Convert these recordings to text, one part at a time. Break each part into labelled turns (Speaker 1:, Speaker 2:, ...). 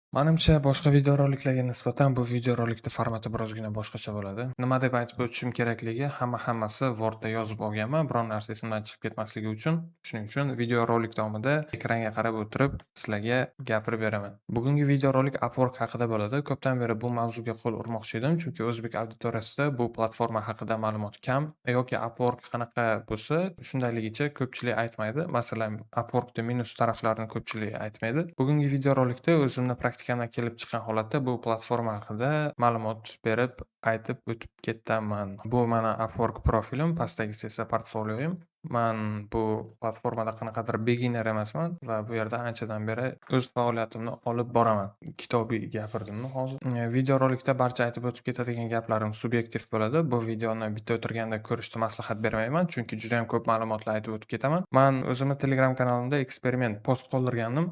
Speaker 1: Manimcha, boshqa videoroliklarga nisbatan bu videorolikni formati birozgina boshqacha bo'ladi. Nima deb aytib o'tishim kerakligi, hammasi Wordda yozib olganman, biron narsa esimdan chiqib ketmasligi uchun. Shuning uchun videorolik davomida ekranga qarab o'tirib, sizlarga gapirib beraman. Bugungi videorolik Upwork haqida bo'ladi. Ko'pdan beri bu mavzuga qo'l urmoqchi edim, chunki o'zbek auditoriyasida bu platforma haqida ma'lumot kam yoki Upwork qanaqa bo'lsa, shundayligicha ko'pchilik aytmaydi. Masalan, Upworkda minus taraflarini ko'pchilik aytmaydi. Bugungi videorolikda o'zimni praktikamdan kelib chiqqan holatda bu platforma haqida ma'lumot berib, aytib o'tib ketaman. Bu mani Upwork profilim, pastdagisi esa portfolioyim. Man bu platformada qanaqadir beginner emasman va bu yerda anchadan beri o'z faoliyatimni olib boraman. Kitobiy gapirdimmi hozir? Videorolikda barcha aytib o'tib ketadigan gaplarim subyektiv bo'ladi. Bu videoni bitta o'tirganda ko'rishni maslahat bermayman, chunki juda ham ko'p ma'lumotlar aytib o'tib ketaman. Man o'zimni Telegram kanalimda eksperiment post qoldirgandim.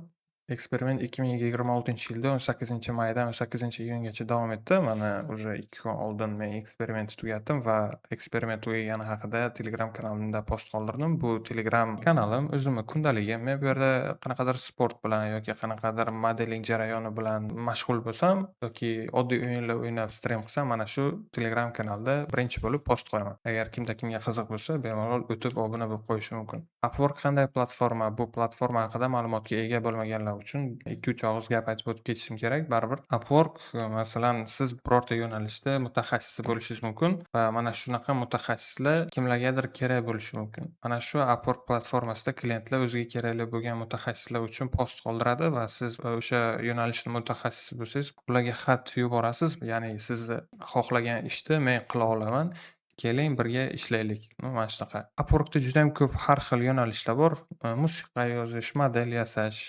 Speaker 1: Eksperiment 2026-yilda 18-maydan 18-iyungacha davom etdi. Mana уже 2 kun oldin men eksperimentni tugatdim va eksperiment tugagani haqida Telegram kanalimda post qoldirdim. Bu Telegram kanalim o'zimni kundaligim. Men bu yerda qanaqadir sport bilan yoki qanaqadir modeling jarayoni bilan mashg'ul bo'lsam yoki oddiy o'yinlar o'ynab stream qilsam, mana shu Telegram kanalda birinchi bo'lib post qo'yaman. Agar kimga qiziq bo'lsa, bemalol o'tib obuna bo'lib qo'yishi mumkin. Upwork qanday platforma? Bu platforma haqida ma'lumotga ega bo'lmaganlar uchun 2-3 og'iz gap aytib o'tib ketishim kerak, baribir. Upwork, masalan, siz birorta yo'nalishda mutaxassis bo'lishingiz mumkin va mana shunaqa mutaxassislar kimlargadir kerak bo'lishi mumkin. Mana shu Upwork platformasida klientlar o'ziga kerakli bo'lgan mutaxassislar uchun post qoldiradi va siz o'sha yo'nalishni mutaxassisi bo'lsangiz, ularga xat yuborasiz. Ya'ni sizni xohlagan ishni men qila olaman. Keling birga ishlaylik. Mana shunaqa. Upworkda juda ham ko'p har xil yo'nalishlar bor. Musiqa yozish, model yasash,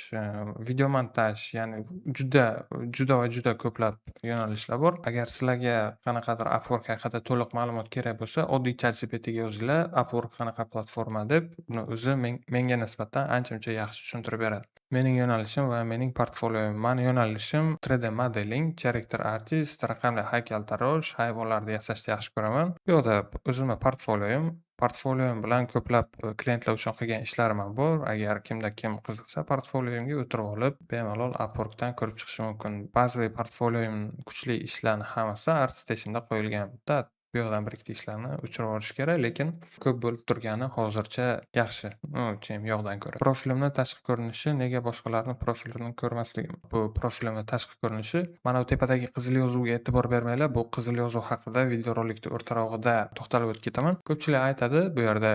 Speaker 1: video montaj, ya'ni juda va juda ko'plab yo'nalishlar bor. Agar sizlarga qanaqadir Upwork haqida to'liq ma'lumot kerak bo'lsa, oddiy ChatGPTga yozinglar, Upwork qanaqa platforma deb, uni o'zi menga nisbatan ancha-muncha yaxshi tushuntirib beradi. Mening yo'nalishim va mening portfolioim. Mani yo'nalishim 3D modeling, character artist, raqamli haykaltarosh, hayvonlarni yasashni yaxshi ko'raman. Bu yoqda o'zimni portfolioim bilan ko'plab klientlar uchun qilgan ishlarim ham bor. Agar kim qiziqsa, portfolioimga o'tirib olib, bemalol Upworkdan ko'rib chiqishi mumkin. Ba'zi portfolioim kuchli ishlarni hammasi ArtStation'da qo'yilgan. Bitta bu yoqdan bir ikkita ishlarni o'chirib yuborish kerak, lekin ko'p bo'lib turgani hozircha yaxshi. Menimcha yoqdan ko'ra. Profilimni tashqi ko'rinishi nega boshqalarning profilini ko'rmasligim? Bu profilimni tashqi ko'rinishi, mana bu tepadagi qizil yozuvga e'tibor bermanglar. Bu qizil yozuv haqida videorolikning o'rtarog'ida to'xtalib o'tib ketaman. Ko'pchilik aytadi, bu yerda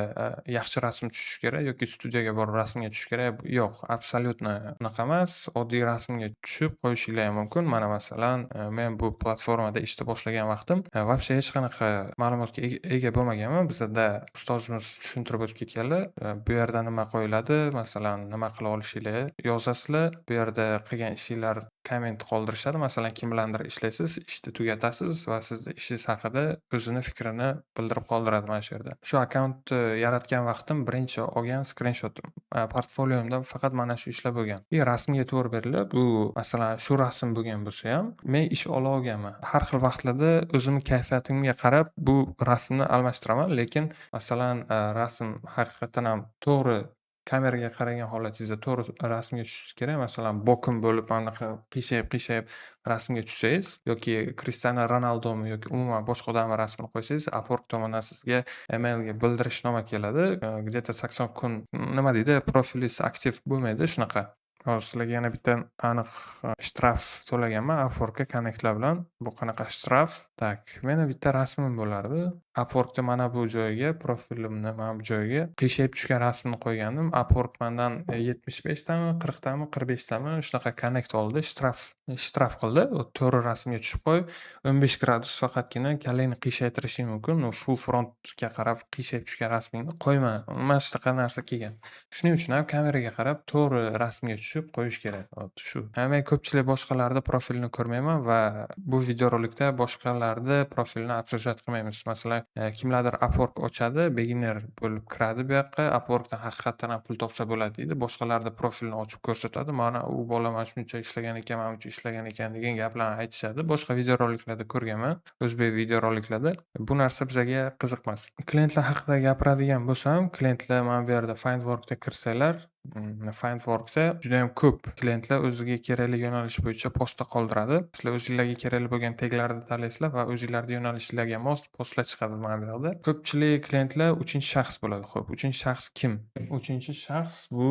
Speaker 1: yaxshi rasm tushishi kerak yoki studiyaga borib rasmga tushish kerak. Yo'q, absolyutno unaqa emas. Oddiy rasmga tushib qo'yishinglar ham mumkin. Mana masalan, men bu platformada ishni boshlagan vaqtim вообще hech qanaqa ma'lumotga ega bo'lmaganman. Bizda ustozimiz tushuntirib o'tib ketganlar. Bu yerda nima qo'yiladi, masalan, nima qila olishinglar yozasizlar. Bu yerda qilgan ishinglar komment qoldirishadi. Masalan, kim bilandir ishlaysiz, ishni tugatasiz va sizni ishingiz haqida o'zini fikrini bildirib qoldiradi mana shu yerda. Shu akkauntni yaratgan vaqtim birinchi olgan skrinshotim. Portfoliyomda faqat mana shu ishlar bo'lgan. Rasmga e'tibor beringlar. Bu masalan shu rasm bo'lgan bo'lsa ham, men ish ola olganman. Har xil vaqtlarda o'zimni kayfiyatimga qarab bu rasmni almashtiraman, lekin masalan, rasm haqiqatan ham to'g'ri kameraga qaragan holatingizda to'g'ri rasmga tushishingiz kerak. Masalan, bokim bo'lib mana bunaqa qiyshayib rasmga tushsangiz yoki Cristiano Ronaldomi yoki umuman boshqa odamni rasmini qo'ysangiz, Upwork tomonidan sizga emailga bildirishnoma keladi. Где-то 80 kun nima deydi, profilingiz aktiv bo'lmaydi, shunaqa. Hozir sizlarga yana bitta aniq shtraf to'laganman Upworkka konnektlar bilan. Bu qanaqa shtraf? Tak, meni bitta rasmim bo'lardi. Upworkda mana bu joyiga, profilimni mana bu joyiga qiyshayib tushgan rasmni qo'ygandim. Upwork mendan 75 tami, 40 tami, 45 tami shunaqa konnekt oldi. Shtraf qildi. To'g'ri rasmga tushib qo'yib, 15 gradus faqatgina kallangni qiyshaytirishing mumkin. Full frontga qarab qiyshayib tushgan rasmingni qo'yma. Mana shunaqa narsa kelgan. Shuning uchun ham kameraga qarab to'g'ri rasmga tushib qo'yish kerak. Shu. Men ko'pchilik boshqalarni profilini ko'rmayman va bu videorolikda boshqalarni profilini обсуждать qilmaymiz. Masalan, kimlardir Upwork ochadi, beginner bo'lib kiradi bu yoqqa, Upworkdan haqiqatan ham pul topsa bo'ladi deydi. Boshqalarni profilini ochib ko'rsatadi. Mana u bola mana shuncha ishlagan ekan, mana buncha ishlagan ekan degan gaplarni aytishadi. Boshqa videoroliklarda ko'rganman, o'zbek videoroliklarda. Bu narsa bizga qiziq emas. Klientlar haqida gapiradigan bo'lsam, klientlar mana bu yerda Findwork'ga kirsanglar, Findworksda judayam ko'p klientlar o'ziga kerakli yo'nalish bo'yicha postlar qoldiradi. Sizlar o'zinglarga kerakli bo'lgan taglarni tanlaysizlar va o'zinglarning yo'nalishlarga mos postlar chiqadi mana bu yoqda. Ko'pchilik klientlar 3-shaxs bo'ladi. Xo'p, 3-shaxs kim? 3-shaxs bu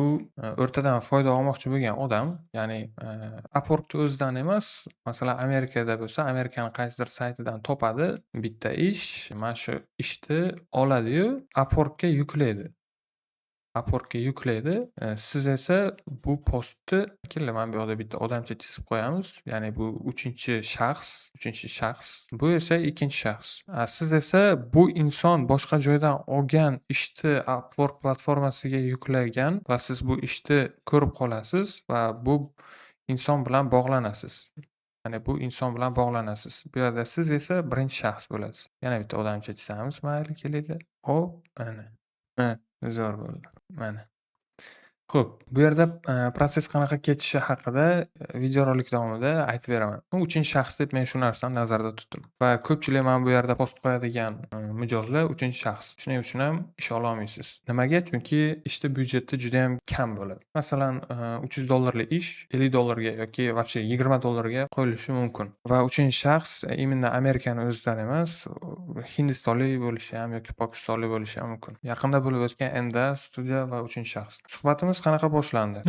Speaker 1: o'rtadan foyda olmoqchi bo'lgan odam, ya'ni Upwork'ni o'zidan emas, masalan, Amerikada bo'lsa, Amerikaning qaysidir saytidan topadi bitta ish, mana shu ishni oladi-yu Upwork'ga yuklaydi. Upwork'ga yuklaydi. Siz esa bu postni kelinglar mana bu yoqda bitta odamcha chizib qo'yamiz. Ya'ni bu 3-shaxs. Bu esa 2-shaxs. Siz esa bu inson boshqa joydan olgan ishni Upwork platformasiga yuklagan va siz bu ishni ko'rib qolasiz va bu inson bilan bog'lanasiz. Ya'ni bu inson bilan bog'lanasiz. Bu yerda siz esa 1-shaxs bo'lasiz. Yana bitta odamcha chizamiz. Mayli, kelinglar. Hop, mana. Zo'r bo'ldi. Mana. Xo'p, bu yerda proses qanaqa kechishi haqida videorolik davomida aytib beraman. 3-shaxs deb men shu narsani nazarda tutdim va ko'pchilik mana bu yerda post qo'yadigan mijozlar 3-shaxs. Shuning uchun ham ish ololmaysiz. Nimaga? Chunki ishni byudjeti juda ham kam bo'ladi. Masalan, $300 ish $50 yoki вообще $20 qo'yilishi mumkin. Va 3-shaxs именно Amerikani o'zidan emas, hindistonlik bo'lishi ham yoki pokistonlik bo'lishi ham mumkin. Yaqinda bo'lib o'tgan Enda studiya va 3-shaxs. Suhbatimiz qanaqa boshlandi?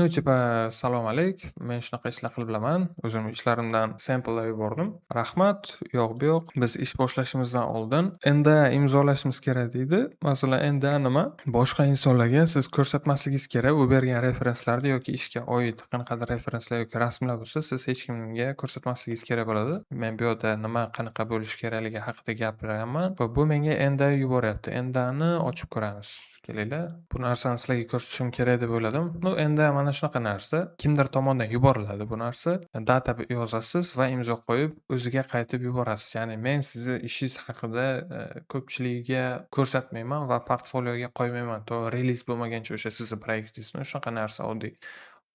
Speaker 1: Salom alayk. Men shunaqa ishlar qilib bilaman. O'zimni ishlarimdan sample'lar yubordim. Rahmat. Bu yoq. Biz ish boshlashimizdan oldin Enda imzolashimiz kerak deydi. Masalan, Enda nima? Boshqa insonlarga siz ko'rsatmasligingiz kerak. U bergan referenslarni yoki ishga oid qanaqadir referenslar yoki rasmlar bo'lsa, siz hech kimga ko'rsatmasligingiz kerak bo'ladi. Men bu yerda nima qanaqa bo'lishi kerakligi haqida gapiryapman va bu menga Enda yuboryapti. Endani ochib ko'ramiz. Kelinglar. Bu narsani sizlarga ko'rsatishim kerak deb o'yladim. Endi mana shunaqa narsa kimdir tomonidan yuboriladi bu narsa. Data yozasiz va imzo qo'yib o'ziga qaytib yuborasiz. Ya'ni men sizni ishingiz haqida ko'pchiligiga ko'rsatmayman va portfolioga qo'ymayman. To reliz bo'lmaguncha o'sha sizni proyektingizni shunaqa narsa oddiy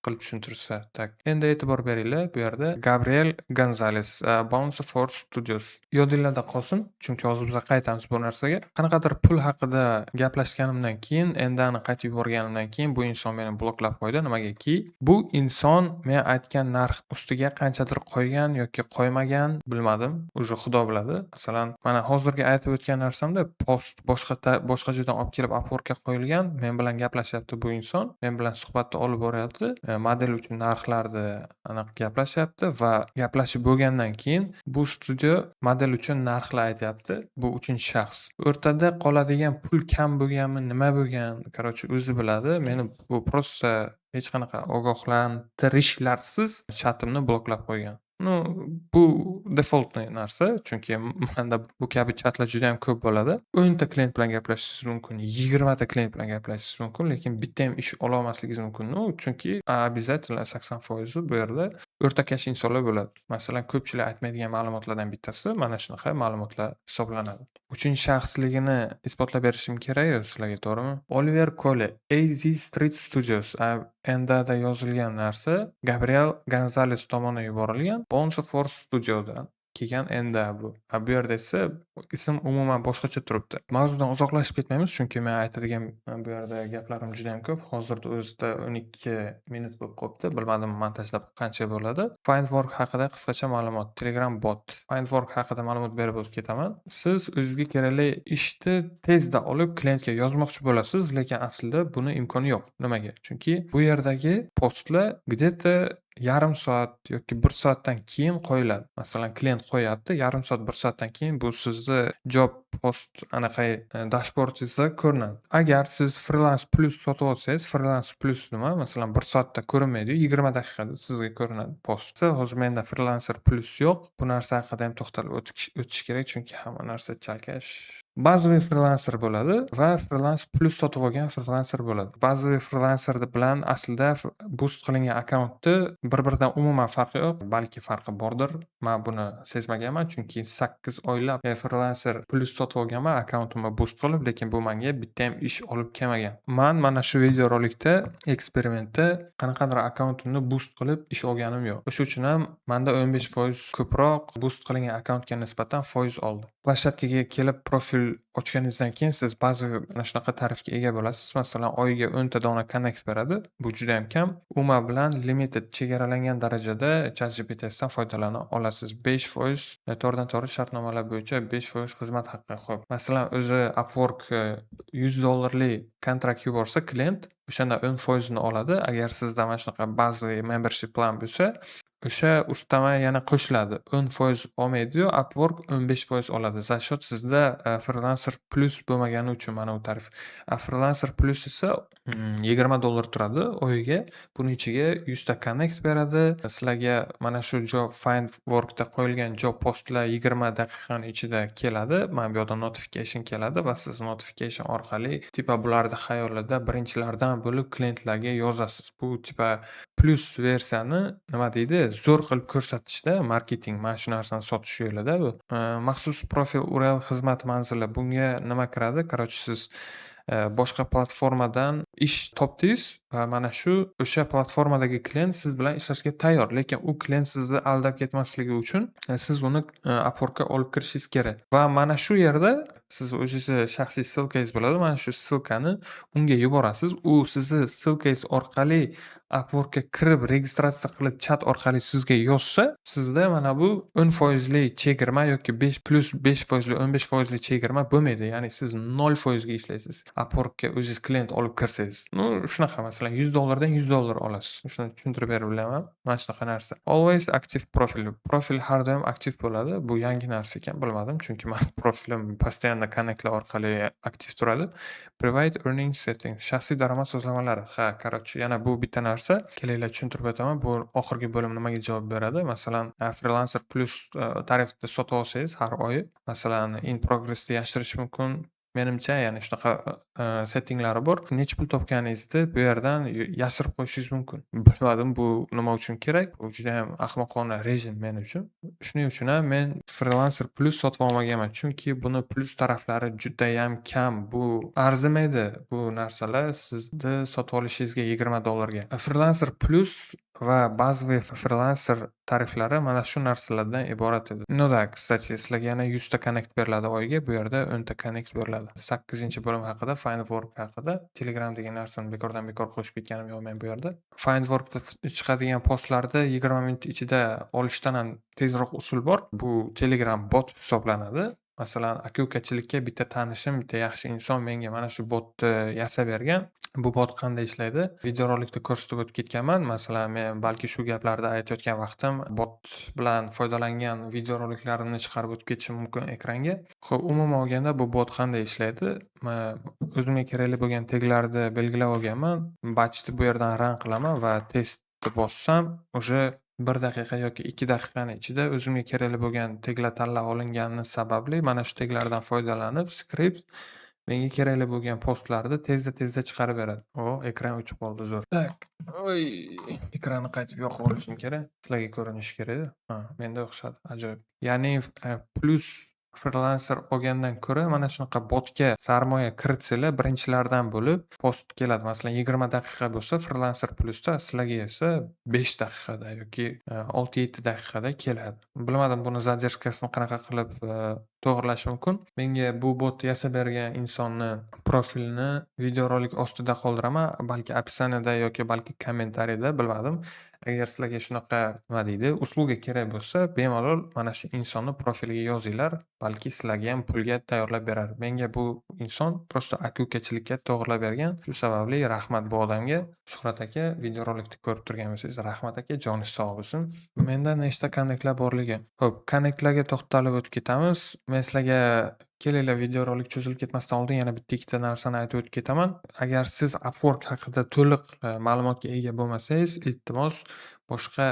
Speaker 1: qilib tushuntirsa. Tak. Endi e'tibor beringlar, bu yerda Gabriel Gonzales, Bounce Force Studios. Yodinglarda qolsin, chunki hozir biz qaytamiz bu narsaga. Qanaqadir pul haqida gaplashganimdan keyin, endani qaytib yuborganimdan keyin bu inson meni bloklab qo'ydi. Nimagaki, bu inson men aytgan narx ustiga qanchadir qo'ygan yoki qo'ymagan, bilmadim. Uje Xudo biladi. Masalan, mana hozirgi aytib o'tgan narsamda post boshqa joydan olib kelib Upwork'ga qo'yilgan, men bilan gaplashyapti bu inson, men bilan suhbatni olib boryapti. Model uchun narxlarni aniq gaplashyapti va gaplashib bo'lgandan keyin bu studio model uchun narxlar aytyapti. Bu 3-shaxs. O'rtada qoladigan pul kam bo'lganmi, nima bo'lgan, короче, o'zi biladi. Meni bu prosta hech qanaqa ogohlantirishlarsiz chatimni bloklab qo'ygan. Bu defaultniy narsa, chunki menda bu kabi chatlar juda ham ko'p bo'ladi. 10 ta klient bilan gaplashishingiz mumkin, 20 ta klient bilan gaplashishingiz mumkin, lekin bitta ham ish ola olmasligingiz mumkin. Chunki обязательно 80% bu yerda o'rtakash insonlar bo'ladi. Masalan, ko'pchilik aytmaydigan ma'lumotlardan bittasi mana shunaqa ma'lumotlar hisoblanadi. 3-shaxsligini isbotlab berishim kerak-ku sizlarga, to'g'rimi? Oliver Cole, AZ Street Studios. Endada yozilgan narsa Gabriel Gonzales tomonidan yuborilgan. Bounce Force Studiodan kelgan Enda bu. Bu yerda esa ism umuman boshqacha turibdi. Mavzudan uzoqlashib ketmaymiz, chunki men aytadigan bu yerda gaplarim juda ham ko'p. Hozirda o'zida 12 minut bo'lib qolibdi. Bilmadim montajlab qancha bo'ladi. Findwork haqida qisqacha ma'lumot. Telegram bot. Findwork haqida ma'lumot berib o'tib ketaman. Siz o'zingizga kerakli ishni tezda olib klientga yozmoqchi bo'lasiz, lekin aslida buni imkoni yo'q. Nimaga? Chunki bu yerdagi postlar где-то yarim soat yoki 1 soatdan keyin qo'yiladi. Masalan, klient qo'yapti, yarim soat, 1 soatdan keyin bu sizni job post anaqa dashbordingizda ko'rinadi. Agar siz Freelance Plus sotib olsangiz, Freelance Plus nima? Masalan, 1 soatda ko'rinmaydi, 20 daqiqada sizga ko'rinadi post. Hozir menda Freelancer Plus yo'q. Bu narsa haqida ham to'xtalib o'tish kerak, chunki hamma narsa chalkash. Bazaviy freelancer bo'ladi va Freelance Plus sotib olgan freelancer bo'ladi. Bazaviy freelancer bilan aslida boost qilingan akkauntni bir-biridan umuman farqi yo'q. Balki farqi bordir. Men buni sezmaganman, chunki 8 oylab Freelancer Plus sotib olganman akkauntimni boost qilib, lekin bu menga bittayam ish olib kelmagan. Man mana shu videorolikda eksperimentda qanaqadir akkauntimni boost qilib ish olganim yo'q. O'sha uchun ham menda 15% ko'proq boost qilingan akkauntga nisbatan foiz oldi. Plashatkaga kelib profil ochganingizdan keyin siz ba'zi mana shunaqa tarifga ega bo'lasiz. Masalan, oyiga 10 ta dona connect beradi. Bu juda ham kam. UMA bilan limited chegaralangan darajada ChatGPT'dan foydalana olasiz. 5% to'g'ridan-to'g'ri shartnomalar bo'yicha 5% xizmat haqqi. Xo'p, masalan, o'zi Upwork $100 kontrakt yuborsa klient o'shanda 10% ni oladi. Agar sizda mana shunaqa bazaviy membership plan bo'lsa, o'sha ustama yana qo'shiladi. 10% olmaydi-yu, Upwork 15% oladi. Za счет sizda Freelancer Plus bo'lmagani uchun mana bu tarif. Freelancer Plus esa $20 turadi oyiga. Buning ichiga 100 ta connect beradi. Sizlarga mana shu job Findworkda qo'yilgan job postlar 20 daqiqaning ichida keladi. Mana bu yoqda notification keladi va siz notification orqali tipa bularni xayolida birinchilardan bo'lib klientlarga yozasiz. Bu tipa plus versiyani nima deydi, zo'r qilib ko'rsatishda marketing mana shu narsani sotish yo'lida bu. Maxsus profil URL xizmat manzili bunga nima kiradi? Короче, siz boshqa platformadan ish topdingiz va mana shu o'sha platformadagi klient siz bilan ishlashga tayyor, lekin u klient sizni aldab ketmasligi uchun siz uni Upworkka olib kirishingiz kerak. Va mana shu yerda siz o'zingizni shaxsiy ssilkangiz bo'ladi. Mana shu ssilkani unga yuborasiz. U sizni ssilkangiz orqali Upworkka kirib registratsiya qilib chat orqali sizga yozsa, sizda mana bu 10% chegirma yoki 5% 15% chegirma bo'lmaydi. Ya'ni siz 0% ga ishlaysiz. Upworkka o'zingiz klient olib kirsangiz. Shunaqa masalan $100 dan $100 olasiz. Shuni tushuntirib berib bilaman. Mana shunaqa narsa. Always active profil. Profil har doim aktiv bo'ladi. Bu yangi narsa ekan, bilmadim, chunki mening profilim постоянно connectlar orqali aktiv turadi. Private earning settings. Shaxsiy daromad sozlamalari. Короче, yana bu bitta narsa. Kelinglar tushuntirib o'taman. Bu oxirgi bo'lim nimaga javob beradi? Masalan, Freelancer Plus tarifda sotib olsangiz har oyi, masalan, in progressni yashirish mumkin. Menimcha, ya'ni shunaqa settinglari bor. Necha pul topganingizni bu yerdan yashirib qo'yishingiz mumkin. Bilmadim bu nima uchun kerak. Bu juda ham ahmoqona rejim men uchun. Shuning uchun ham men Freelancer Plus sotib olmaganman, chunki buni plus taraflari juda ham kam. Bu arzimaydi bu narsalar sizni sotib olishingizga $20 ga. Freelancer Plus va bazaviy Freelancer tariflari mana shu narsalardan iborat edi. No da, kстати, sizlarga yana 100 ta connect beriladi oyiga, bu yerda 10 ta connect beriladi. 8-bo'lim haqida, Findwork haqida, Telegram degan narsani bekordan-bekor qo'shib ketganim yo'q men bu yerda. Findworkda chiqadigan postlarni 20 minut ichida olishdan ham tezroq usul bor. Bu Telegram bot hisoblanadi. Masalan, aka-ukachilikka bitta tanishim, bitta yaxshi inson menga mana shu botni yasab bergan. Bu bot qanday ishlaydi? Videorolikda ko'rsatib o'tib ketganman. Masalan, men balki shu gaplarni aytayotgan vaqtim bot bilan foydalangan videoroliklarimni chiqarib o'tib ketishim mumkin ekranga. Xo'p, umuman olganda bu bot qanday ishlaydi? O'zimga kerakli bo'lgan taglarni belgilab olganman. Batchni bu yerdan run qilaman va testni bossam, o'sha 1 daqiqa yoki 2 daqiqaning ichida o'zimga kerakli bo'lgan taglar tanlab olingani sababli mana shu taglardan foydalanib skript menga kerakli bo'lgan postlarni tezda chiqarib beradi. Ekran o'chib qoldi, zo'r. Tak. Ekranni qaytib yoqib olishim kerak. Sizlarga ko'rinishi kerak-da. Menda o'xshadi. Ajoyib. Ya'ni plus Freelancer olgandan ko'ra mana shunaqa botga sarmoya kiritsanglar birinchilardan bo'lib post keladi. Masalan, 20 daqiqa bo'lsa Freelancer Plusda sizlarga esa 5 daqiqada yoki 6-7 daqiqada keladi. Bilmadim buni zadержкасini qanaqa qilib to'g'irlash mumkin. Menga bu bot yasab bergan insonni profilini videorolik ostida qoldiraman, balki описаниеda yoki balki kommentariyda, bilmadim. Agar sizlarga shunaqa nima deydi, usluga kerak bo'lsa, bemalol mana shu insonni profiliga yozinglar, balki sizlarga ham pulga tayyorlab berar. Menga bu inson prosta aka-ukachilikka to'g'irlab bergan. Shu sababli rahmat bu odamga. Shuhrat aka, videorolikni ko'rib turgan bo'lsangiz, rahmat aka, joningiz sog' bo'lsin. Menda nechta connectlar borligi. Xo'p, connectlarga to'xtalib o'tib ketamiz. Men sizlarga kelinglar videorolik cho'zilib ketmasdan oldin yana bitta-ikkita narsani aytib o'tib ketaman. Agar siz Upwork haqida to'liq ma'lumotga ega bo'lmasangiz, iltimos boshqa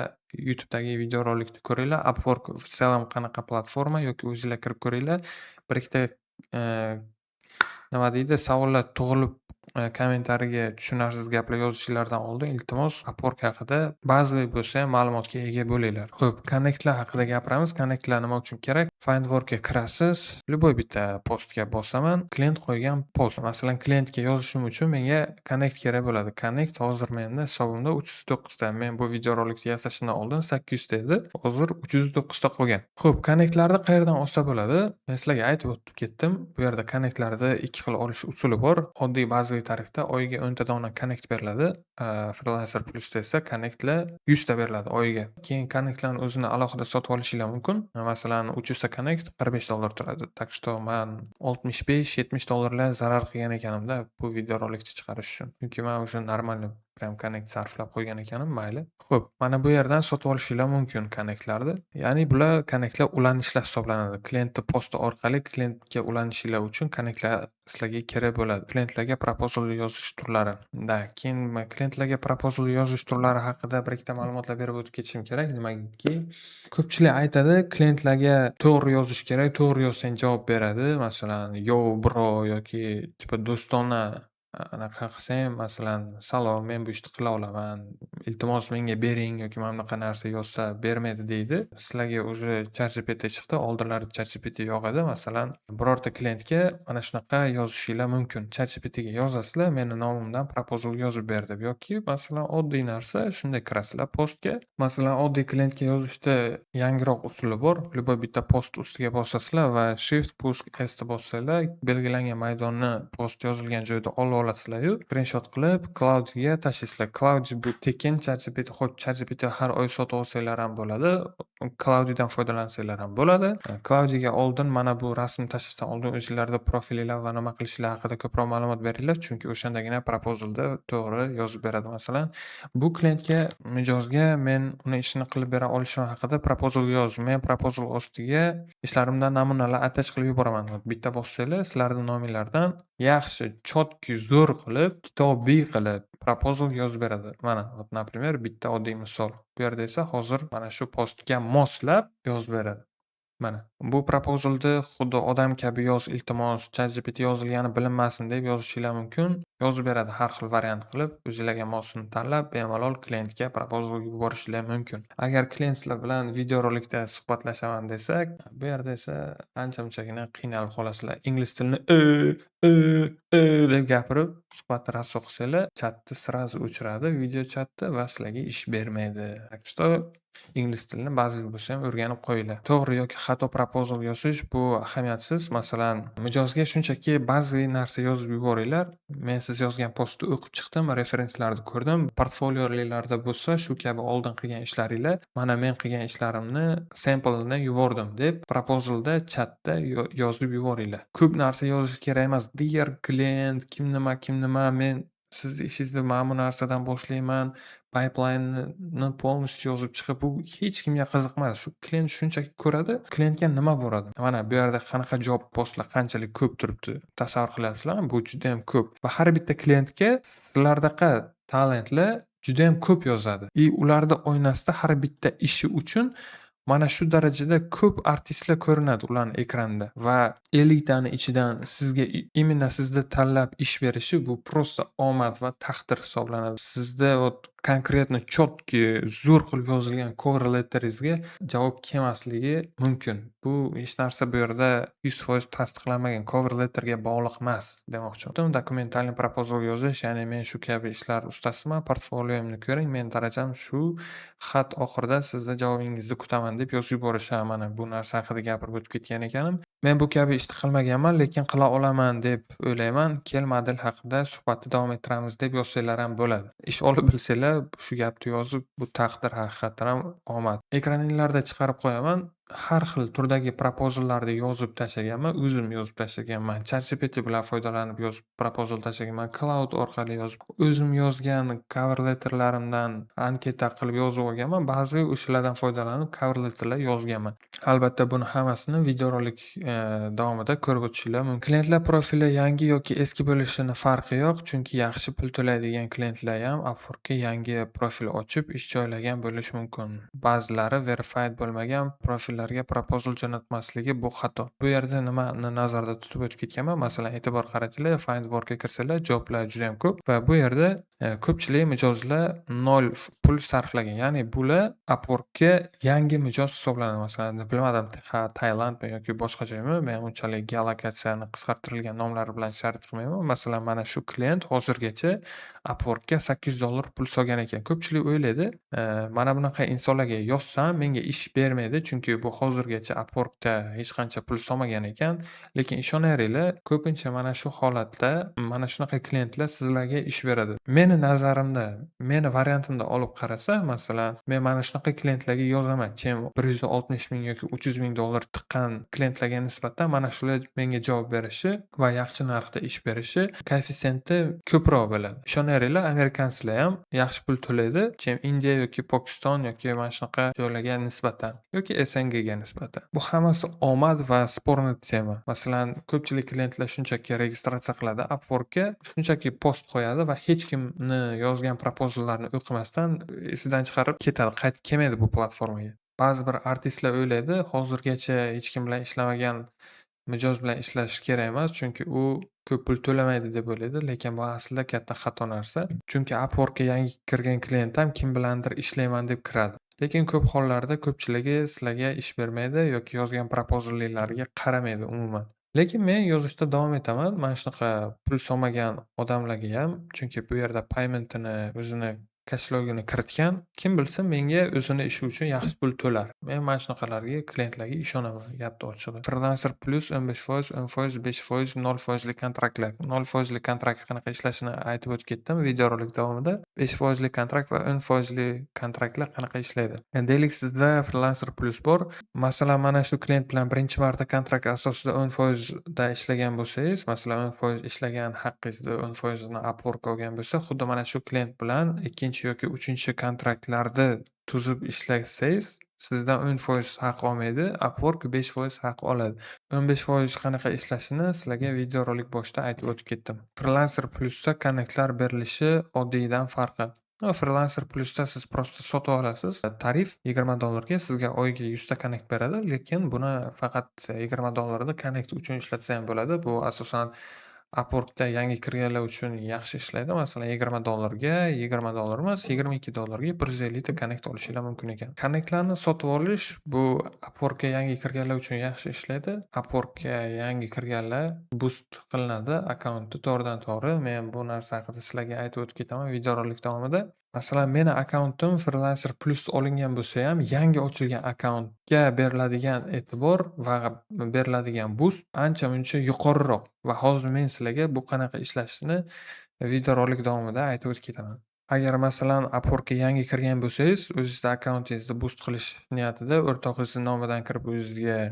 Speaker 1: YouTube'dagi videorolikni ko'ringlar. Upwork ofisial qanaqa platforma yoki o'zingizlar kirib ko'ringlar. Bir ikkita nima deydi, savollar tug'ilib kommentariga tushunarsiz gaplar yozishinglardan oldin iltimos Upwork haqida ba'zi bo'lsa ham ma'lumotga ega bo'linglar. Xo'p, konnektlar haqida gapiramiz. Konnektlar nima uchun kerak? Findwork'ga kirasiz, любой bitta postga bosaman, klient qo'ygan post. Masalan, klientga yozishim uchun menga konnekt kerak bo'ladi. Konnekt hozir menda hisobimda 309 ta. Men bu videorolikni yasashimdan oldin 800 ta edi. Hozir 309 ta qolgan. Xo'p, konnektlarni qayerdan olsa bo'ladi? Men sizlarga aytib o'tib ketdim. Bu yerda konnektlarni ikki xil olish usuli bor. Oddiy bazaviy tarifda oyiga 10 ta dona konnekt beriladi. Freelancer Plus'da esa konnektlar 100 ta beriladi oyiga. Keyin konnektlarni o'zini alohida sotib olishinglar mumkin. Masalan, 300 ta konnekt $45 turadi. Так что men 65-70 dollarlar zarar qilgan ekanimda bu videorolikni chiqarish uchun. Chunki men уже нормально prям konnekt sarflab qo'ygan ekanim, mayli. Xo'p, mana bu yerdan sotib olishinglar mumkin konnektlarni. Ya'ni bular konnektlar ulanishlar hisoblanadi. Klientning posti orqali klientga ulanishinglar uchun konnektlar sizlarga kerak bo'ladi. Klientlarga proposal yozish turlari. Keyin klientlarga proposal yozish turlari haqida bir ikkita ma'lumotlar berib o'tib ketishim kerak. Nimagaki, ko'pchilik aytadi, klientlarga to'g'ri yozish kerak, to'g'ri yozsang javob beradi. Masalan, yo bro yoki tipa do'stona anaqa qilsang, masalan, salom, men bu ishni qila olaman, iltimos menga bering yoki mana bunaqa narsa yozsa bermaydi deydi. Sizlarga уже ChatGPT chiqdi, oldinlari ChatGPT yo'q edi. Masalan, birorta klientga mana shunaqa yozishinglar mumkin. ChatGPTga yozasizlar, meni nomimdan proposal yozib ber deb, yoki masalan oddiy narsa shunday kirasizlar postga. Masalan, oddiy klientga yozishda yangiroq usuli bor. Любой bitta post ustiga bosasizlar va Shift plus S ni bossanglar, belgilangan maydonni post yozilgan joyda olib olasizlar-yu, screenshot qilib Cloudy'ga tashlaysizlar. Cloudy bu tekin ChatGPT, xo'p ChatGPT har oy sotib olsanglar ham bo'ladi. Cloudy'dan foydalansanglar ham bo'ladi. Cloudy'ga oldin mana bu rasmni tashlashdan oldin o'zingizlarda profilinglar va nima qilishinglar haqida ko'proq ma'lumot beringlar, chunki o'shandagina proposalda to'g'ri yozib beradi. Masalan, bu klientga mijozga men uni ishini qilib bera olishim haqida proposal yozdim. Men proposal ostiga ishlarimdan namunalar attach qilib yuboraman. Bitta bossanglar, sizlarning nominglardan yaxshi, chotki, zo'r qilib, kitobiy qilib proposal yozib beradi. Mana, например, bitta oddiy misol. Bu yerda esa hozir mana shu postga moslab yozib beradi. Mana, bu proposalni xuddi odam kabi yoz, iltimos, ChatGPT yozilgani bilinmasin deb yozishinglar mumkin. Yozib beradi har xil variant qilib, o'zingizlarga mosini tanlab, bemalol klientga proposal yuborishinglar mumkin. Agar klient sizlar bilan videorolikda suhbatlashaman desak, bu yerda esa ancha-munchagina qiynalib qolasizlar. Ingliz tilini deb gapirib suhbatni raso qilsanglar, chatni srazu o'chiradi, video chatni va sizlarga ish bermaydi. Так что ingliz tilini ba'zida bo'lsa ham o'rganib qo'yinglar. To'g'ri yoki xato proposal yozish bu ahamiyatsiz. Masalan, mijozga shunchaki ba'zi narsa yozib yuboringlar. Men siz yozgan postni o'qib chiqdim, referenslarni ko'rdim. Portfoliolarda bo'lsa, shu kabi oldin qilgan ishlaringlar, mana men qilgan ishlarimni samplini yubordim deb proposalda chatda yozib yuboringlar. Ko'p narsa yozish kerak emas. Dear client, kim nima, men sizni ishingizni mana bu narsadan boshlayman. Pipeline'ni polностью yozib chiqib, bu hech kimga qiziqmas. Shu klient shunchaki ko'radi, klientga nima boradi? Mana bu yerda qanaqa job postlar qanchalik ko'p turibdi. Tasavvur qilasizlarmi? Bu juda ham ko'p. Va har bitta klientga sizlardaqa talentlar juda ham ko'p yozadi. Ularda oynasida har bitta ishi uchun mana shu darajada ko'p artistlar ko'rinadi ularning ekranda va 50 tani ichidan sizga именно sizni tanlab ish berishi bu просто omad va taqdir hisoblanadi. Sizda konkretno chotki zo'r qilib yozilgan cover letteringizga javob kelmasligi mumkin. Bu hech narsa bu yerda 100% tasdiqlanmagan cover letterga bog'liq emas demoqchiman. Dokumentalniy proposal yozish, ya'ni men shu kabi ishlar ustasiman, portfoliyomni ko'ring, men darajam shu, xat oxirida sizni javobingizni kutaman deb yozib yuborish. Mana bu narsa haqida gapirib o'tib ketgan ekanman. Men bu kabi ishni qilmaganman, lekin qila olaman deb o'ylayman. Kel model haqida suhbatni davom ettiramiz deb yozsanglar ham bo'ladi. Ish olib bilsanglar, shu gapni yozib, bu taqdir haqiqatan ham omad. Ekraninglarda chiqarib qo'yaman. Har xil turdagi proposallarni yozib tashlaganman, o'zim yozib tashlaganman. ChatGPT bilan foydalanib yozib proposal tashlaganman. Cloud orqali yozib, o'zim yozgan cover letterlarimdan anketa qilib yozib olganman. Ba'zi o'shalardan foydalanib cover letterlar yozganman. Albatta, buni hammasini videorolik davomida ko'rib o'tishinglar mumkin. Klientlar profili yangi yoki eski bo'lishini farqi yo'q, chunki yaxshi pul to'laydigan klientlar ham Upwork'ga yangi profil ochib, ish joylagan bo'lishi mumkin. Ba'zilari verified bo'lmagan profillarga proposal jo'natmasligi bu xato. Bu yerda nimani nazarda tutib o'tib ketganman, masalan, e'tibor qaratinglar, Findwork'ga kirsanlar, joblar juda ham ko'p va bu yerda ko'pchilik mijozlar 0 pul sarflagan. Ya'ni bular Upwork'ga yangi mijoz hisoblanadi. Masalan, bilmadim, Tailandmi yoki boshqa joymi? Men unchalik geolokatsiyani qisqartirilgan nomlari bilan shart qilmayman. Masalan, mana shu klient hozirgacha Upwork'ga $8 pul solgan ekan. Ko'pchilik o'ylaydi, mana bunaqa insonlarga yozsam menga ish bermaydi, chunki bu hozirgacha Upwork'da hech qancha pul solmagan ekan. Lekin ishonaveringlar, ko'pincha mana shu holatda mana shunaqa klientlar sizlarga ish beradi. Meni nazarimda, meni variantimda olib qarasa, masalan, men mana shunaqa klientlarga yozaman. Chem $160,000 yoki $300,000 tiqqan klientlarga nisbatan mana shular menga javob berishi va yaxshi narxda ish berishi koeffitsiyenti ko'proq bo'ladi. Ishonaveringlar, amerikanslar ham yaxshi pul to'laydi, chem Indiya yoki Pokiston yoki mana shunaqa joylarga nisbatan yoki SNGga nisbatan. Bu hammasi omad va sporni tema. Masalan, ko'pchilik klientlar shunchaki registratsiya qiladi Upwork'ga, shunchaki post qo'yadi va hech kimni yozgan proposallarni o'qimasdan esidan chiqarib ketadi, qaytib kelmaydi bu platformaga. Ba'zi bir artistlar o'ylaydi, hozirgacha hech kim bilan ishlamagan mijoz bilan ishlash kerak emas, chunki u ko'p pul to'lamaydi deb o'ylaydi, lekin bu aslida katta xato narsa. Chunki Upwork'ga yangi kirgan klient ham kim bilandir ishlayman deb kiradi. Lekin ko'p hollarda ko'pchiligi sizlarga ish bermaydi yoki yozgan proposalinglarga qaramaydi umuman. Lekin men yozishda davom etaman. Mana shunaqa pul solmagan odamlarga ham, chunki bu yerda paymentini o'zini kashlogini kiritgan. Kim bilsin menga o'zini ishi uchun yaxshi pul to'lar. Men mana shunaqalarga klientlarga ishonaman, gapni ochig'i. Freelancer plus 15%, 10%, 5%, 0% kontraktlar. 0% kontrakt qanaqa ishlashini aytib o'tib ketdim videorolik davomida. 5% kontrakt va 10% kontraktlar qanaqa ishlaydi. Delixda Freelancer plus bor. Masalan, mana shu klient bilan birinchi marta kontrakt asosida 10% da ishlagan bo'lsangiz, masalan, 10% ishlagan haqqingizda 10% ni Upwork olgan bo'lsa, xuddi mana shu klient bilan ikkinchi yoki uchinchi kontraktlarni tuzib ishlasangiz, sizdan 10% haq olmaydi, Upwork 5% haq oladi. 15% qanaqa ishlashini sizlarga videorolik boshida aytib o'tib ketdim. Freelancer plusda konnektlar berilishi oddiydan farqi. Freelancer plusda siz prosta sotib olasiz. Tarif $20 ga sizga oyiga 100 ta connect beradi, lekin buni faqat $20 ni connect uchun ishlatsa ham bo'ladi. Bu asosan Upwork'da yangi kirganlar uchun yaxshi ishlaydi. Masalan, $20 ga $20 emas, $22 ga 150 ta connect olishinglar mumkin ekan. Connectlarni sotib olish bu Upwork'ga yangi kirganlar uchun yaxshi ishlaydi. Upwork'ga yangi kirganlar boost qilinadi akkauntni to'g'ridan-to'g'ri. Men bu narsa haqida sizlarga aytib o'tib ketaman videorolik davomida. Masalan, meni akkauntim Freelancer plus olingan bo'lsa ham, yangi ochilgan akkauntga beriladigan e'tibor va beriladigan boost ancha-muncha yuqoriroq va hozir men sizlarga bu qanaqa ishlashini videorolik davomida aytib o'tib ketaman. Agar masalan Upwork'ga yangi kirgan bo'lsangiz, o'zingizning akkauntingizni boost qilish niyatida o'rtog'ingizni nomidan kirib o'zizga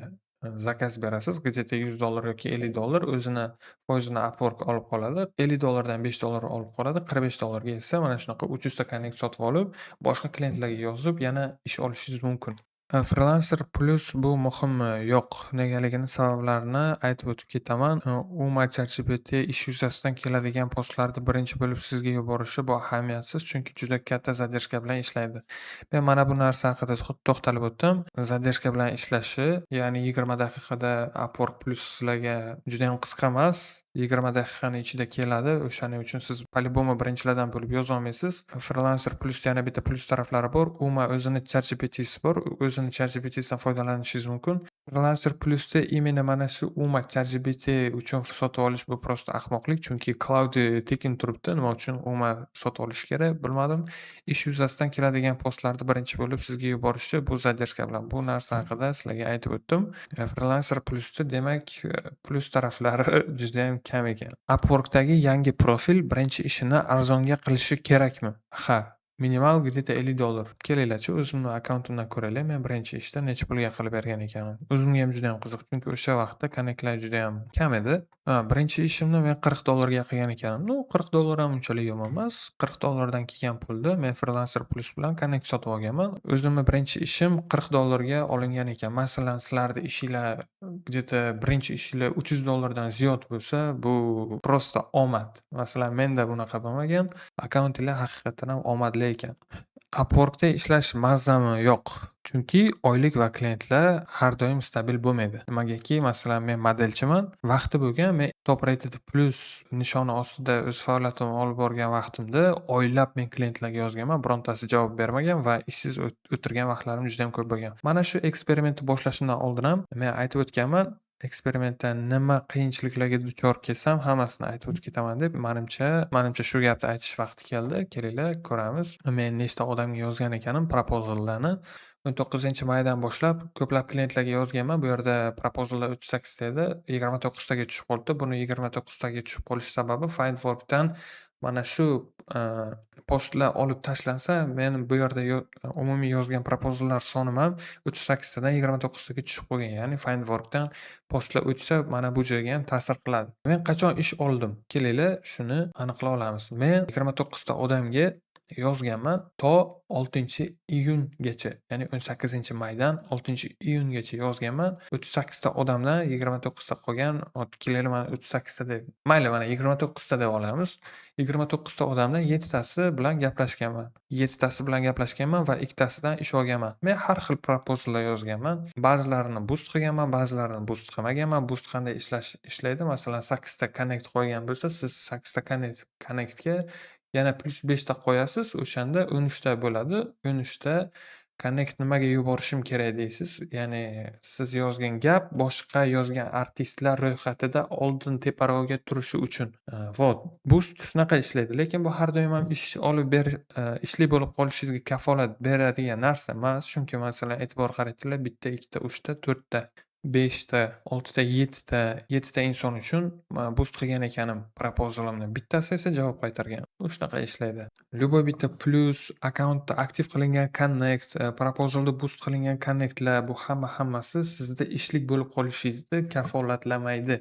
Speaker 1: zakaz berasiz. Где-то $100 yoki $50 o'zini foizini Upwork olib qoladi. $50 dan $5 olib qoladi. $45 ga esa mana shunaqa 300 ta connect sotib olib, boshqa klientlarga yozib, yana ish olishingiz mumkin. Freelancer plus bu muhimmi? Yo'q. Negaligini sabablarini aytib o'tib ketaman. Umuman ChatGPT ish yuzasidan keladigan postlarni birinchi bo'lib sizga yuborishi bu ahamiyatsiz, chunki juda katta zadержка bilan ishlaydi. Men mana bu narsa haqida to'xtalib o'tdim. Zadержка bilan ishlashi, ya'ni 20 daqiqada Upwork plus sizlarga juda ham qisqa emas. 20 daqiqani ichida keladi. O'shaning uchun siz по-любому birinchilardan bo'lib yozolmaysiz. Freelancer plus yana bitta plus taraflari bor. Umuman o'zini ChatGPT'si bor. O'zini ChatGPT'sidan foydalanishingiz mumkin. Freelancer plusda imенно mana shu umuman ChatGPT uchun sotib olish bu prosta ahmoqlik, chunki cloud tekin turibdi. Nima uchun umuman sotib olish kerak, bilmadim. Ish yuzasidan keladigan postlarni birinchi bo'lib sizga yuborishi bu zadержка bilan. Bu narsa haqida sizlarga aytib o'tdim. Freelancer plusda demak plus taraflari juda ham kam ekan. Upwork'dagi yangi profil birinchi ishini arzonga qilishi kerakmi? Ha, Minimal где-то $50. Kelinglar-chi, o'zimni akkauntimdan ko'raylik. Men birinchi ishda necha pulga qilib bergan ekanman. O'zimga ham juda ham qiziq, chunki o'sha vaqtda connectlar juda ham kam edi. Birinchi ishimni men $40 ga qilgan ekanman. Ну, $40 ham unchalik yomon emas. $40 dan kelgan pulni men Freelancer Plus bilan connect sotib olganman. O'zimni birinchi ishim $40 ga olingan ekan. Masalan, sizlarni ishinglar где-то birinchi ishinglar $300 dan ziyod bo'lsa, bu просто omad. Masalan, menda bunaqa bo'lmagan. Akkauntinglar haqiqatan ham omadli ekan. Upworkda ishlash mazami yo'q. Chunki oylik va klientlar har doim stabil bo'lmaydi. Nimagaki, masalan, men modelchiman. Vaqti bo'lgan, men Top Rated Plus nishoni ostida o'z faoliyatimni olib borgan vaqtimda oylab men klientlarga yozganman, birontasi javob bermagan va ishsiz o'tirgan vaqtlarim juda ham ko'p bo'lgan. Mana shu eksperimentni boshlashimdan oldin ham men aytib o'tganman. Eksperimentda nima qiyinchiliklarga duchor kelsam, hammasini aytib o'tib ketaman deb, menimcha shu gapni aytish vaqti keldi. Kelinglar, ko'ramiz. Men nechta odamga yozgan ekanim proposallarni. 19-maydan boshlab ko'plab klientlarga yozganman. Bu yerda proposallar 38 ta edi, 29 taga tushib qolibdi. Buni 29 taga tushib qolish sababi Findwork'dan mana shu postlar olib tashlansa, men bu yerda umumiy yozgan proposallar sonim ham 38 tadan 29 taga tushib qolgan. Ya'ni Findwork'dan postlar o'tsa, mana bu joyga ham ta'sir qiladi. Men qachon ish oldim? Kelinglar, shuni aniqlay olamiz. Men 29 ta odamga yozganman to 6-iyungacha, ya'ni 18-maydan 6-iyungacha yozganman. 38 ta odamdan 29 ta qolgan, kelinglar mana 38 ta deb. Mayli, mana 29 ta deb olamiz. 29 ta odamdan 7 tasi bilan gaplashganman. 7 tasi bilan gaplashganman va 2 tasidan ish olganman. Men har xil proposallar yozganman. Ba'zilarini boost qilganman, ba'zilarini boost qilmaganman. Boost qanday ishlaydi? Masalan, 8 ta connect qo'ygan bo'lsa, siz 8 ta connectga yana plus 5 ta qo'yasiz. O'shanda 13 ta bo'ladi. 13 ta connect nimaga yuborishim kerak deysiz. Ya'ni siz yozgan gap boshqa yozgan artistlar ro'yxatida oldin teparoqga turishi uchun. Vot. Boost shunaqa ishlaydi, lekin bu har doim ham ish olib ishli bo'lib qolishingizga kafolat beradigan narsa emas. Chunki masalan, e'tibor qaratinglar, bitta, ikkita, uchta, to'rtta, 5 ta, 6 ta, 7 ta inson uchun boost qilgan ekanim proposalimni. Bittasi esa javob qaytargan. U shunaqa ishlaydi. Любой bitta plus, akkauntda aktiv qilingan connect, proposalda boost qilingan connectlar, bu hammasi sizda ishlik bo'lib qolishingizni kafolatlamaydi.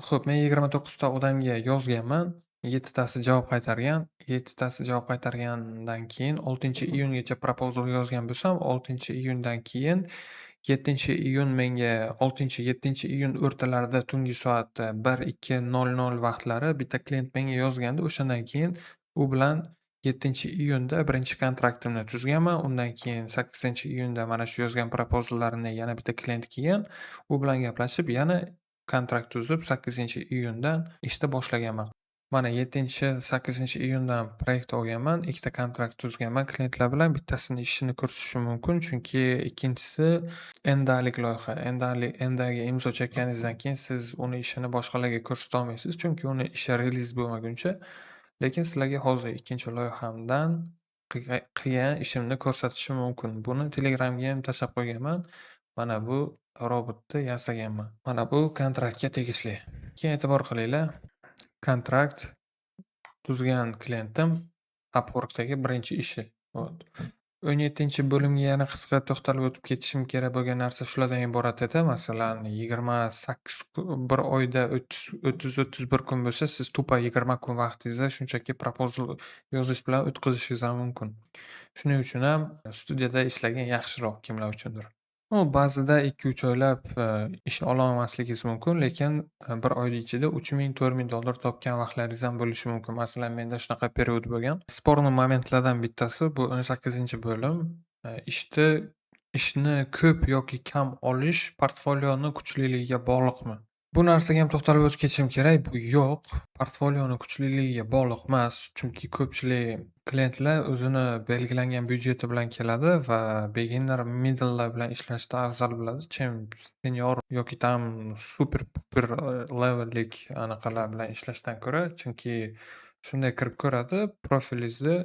Speaker 1: Xo'p, men 29 ta odamga yozganman. 7 tasi javob qaytargan. 7 tasi javob qaytargandan keyin 6-iyungacha proposal yozgan bo'lsam, 6-iyundan keyin 7-iyun menga 7-iyun o'rtalarida tungi soat 1-2:00 vaqtlari bitta klient menga yozgandi. O'shandan keyin u bilan 7-iyunda birinchi kontraktimni tuzganman. Undan keyin 8-iyunda mana shu yozgan proposallarimni yana bitta klient kelgan. U bilan gaplashib, yana kontrakt tuzib 8-iyundan ishni boshlaganman. Mana 8-iyundan proyekt olganman, 2 ta kontrakt tuzganman klientlar bilan. Bittasini ishini ko'rsatishim mumkin, chunki ikkinchisi endalik loyiha. Endaga imzo chekkaningizdan keyin siz uni ishini boshqalarga ko'rsata olmaysiz, chunki uni ishi reliz bo'lmaguncha. Lekin sizlarga hozir ikkinchi loyihamdan qilgan ishimni ko'rsatishim mumkin. Buni Telegramga ham tashlab qo'yganman. Mana bu robotni yasaganman. Mana bu kontraktga tegishli. Keyin e'tibor qilinglar. Kontrakt tuzgan klientim Upworkdagi birinchi ishi. Vot. 17-bo'limga yana qisqa to'xtalib o'tib ketishim kerak bo'lgan narsa shulardan iborat edi. Masalan, 28 bir oyda 30-31 kun bo'lsa, siz tupa 20 kun vaqtingizni shunchaki proposal yozish bilan o'tkazishingiz ham mumkin. Shuning uchun ham studiyada ishlagan yaxshiroq kimlar uchundir. Ba'zida 2-3 oylab ish ololmasligingiz mumkin, lekin bir oyning ichida $3000-4000 topgan vaqtlaringiz ham bo'lishi mumkin. Masalan, menda shunaqa period bo'lgan. Sporni momentlardan bittasi bu 18-bo'lim. Ishni ko'p yoki kam olish portfolioni kuchliligiga bog'liqmi? Bu narsaga ham to'xtalib o'tib ketishim kerak. Bu yo'q, portfolioni kuchliligiga bog'liq emas, chunki ko'pchilik klientlar o'zini belgilangan byudjeti bilan keladi va beginner, middle'lar bilan ishlashni afzal biladi, senior yoki tam super levellik anaqalar bilan ishlashdan ko'ra, chunki shunday kirib ko'radi, profilingizni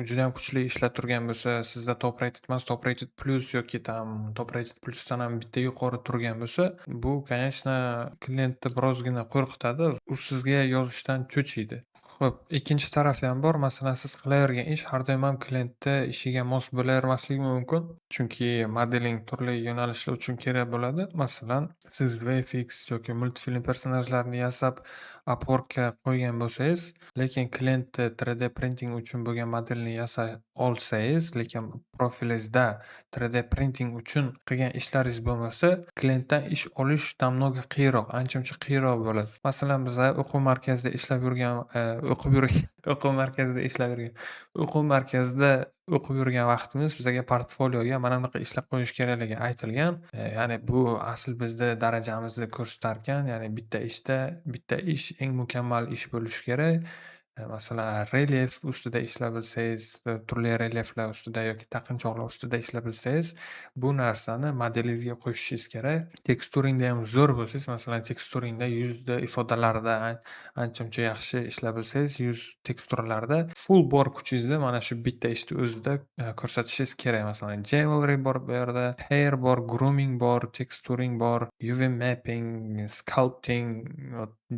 Speaker 1: juda ham kuchli ishlab turgan bo'lsa, sizda Top Rated emas, Top Rated Plus yoki tam Top Rated Plusdan ham bitta yuqori turgan bo'lsa, bu, конечно, klientni birozgina qo'rqitadi, u sizga yozishdan cho'chiydi. Xo'p, ikkinchi tarafi ham bor. Masalan, siz qilavergan ish har doim ham klientni ishiga mos bo'lavermasligi mumkin. Chunki modeling turli yo'nalishlar uchun kerak bo'ladi. Masalan, siz VFX yoki multfilm personajlarini yasab Upwork'ga qo'ygan bo'lsangiz, lekin klientni 3D printing uchun bo'lgan modelni yasay olsangiz, lekin profilingizda 3D printing uchun qilgan ishlaringiz bo'lmasa, klientdan ish olish намного qiyinroq, ancha-muncha qiyinroq bo'ladi. Masalan, biza o'quv markazida ishlab yurgan, o'qib yurgan o'quv markazida ishlab yurgan o'quv markazida o'qib yurgan vaqtimiz bizga portfolioga mana bunaqa ishlar qo'yish kerakligi aytilgan. Ya'ni bu asl bizda darajamizni ko'rsatarkan, ya'ni bitta ish eng mukammal ish bo'lishi kerak. Masalan, relyef ustida ishlab bilsangiz, turli relyeflar ustida yoki taqinchoqlar ustida ishlab bilsangiz, bu narsani modelingizga qo'shishingiz kerak. Teksturingda ham zo'r bo'lsangiz, masalan, teksturingda yuzda ifodalarida ancha-muncha yaxshi ishlab bilsangiz, yuz teksturalarida full bor kuchingizni mana shu bitta ishni o'zida ko'rsatishingiz kerak. Masalan, jewelry bor bu yerda, hair bor, grooming bor, teksturing bor, UV mapping, sculpting,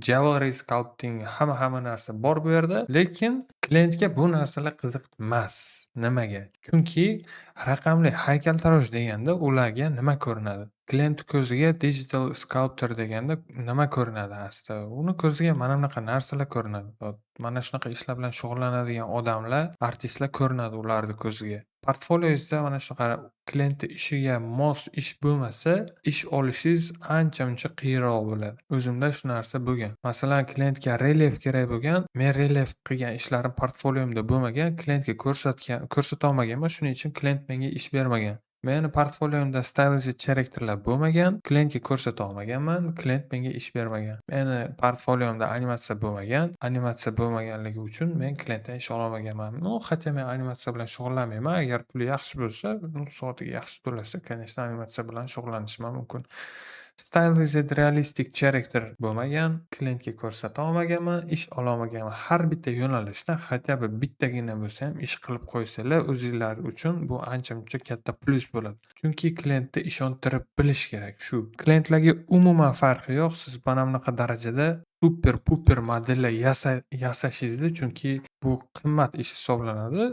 Speaker 1: jewelry sculpting hamma narsa bor bu yerda. Lekin klientga bu narsalar qiziq emas. Nimaga? Chunki raqamli haykaltarosh deganda ularga nima ko'rinadi? Klient ko'ziga digital sculptor deganda nima ko'rinadi asli? Uni ko'ziga mana bunaqa narsalar ko'rinadi. Mana shunaqa ishlar bilan shug'ullanadigan odamlar, artistlar ko'rinadi ularni ko'ziga. Portfoliongizda mana shunaqa klientni ishiga mos ish bo'lmasa, ish olishingiz ancha-muncha qiyinroq bo'ladi. O'zimda shu narsa bo'lgan. Masalan, klientga relyef kerak bo'lgan, men relyef qilgan ishlarim portfoliomda bo'lmagan, klientga ko'rsatolmaganman. Shuning uchun klient menga ish bermagan. Meni portfoliomda stylist characterlar bo'lmagan, klientga ko'rsata olmaganman, klient menga ish bermagan. Meni portfoliomda animatsiya bo'lmagan, animatsiya bo'lmaganligi uchun men klientdan ish ololmaganman. Хотя men animatsiya bilan shug'ullanmayman. Agar puli yaxshi bo'lsa, soatiga yaxshi to'lasa, конечно, animatsiya bilan shug'ullanishim mumkin. Stylized realistic character bo'lmagan, klientga ko'rsata olmaganman, ish ololmaganman. Har bitta yo'nalishdan хотя бы bittagina bo'lsa ham ish qilib qo'ysanglar, o'zinglar uchun bu ancha-muncha katta plyus bo'ladi. Chunki klientni ishontirib bilish kerak. Shu klientlarga umuman farqi yo'q. Siz mana bunaqa darajada super-puper modellar yasashingizda, chunki bu qimmat ish hisoblanadi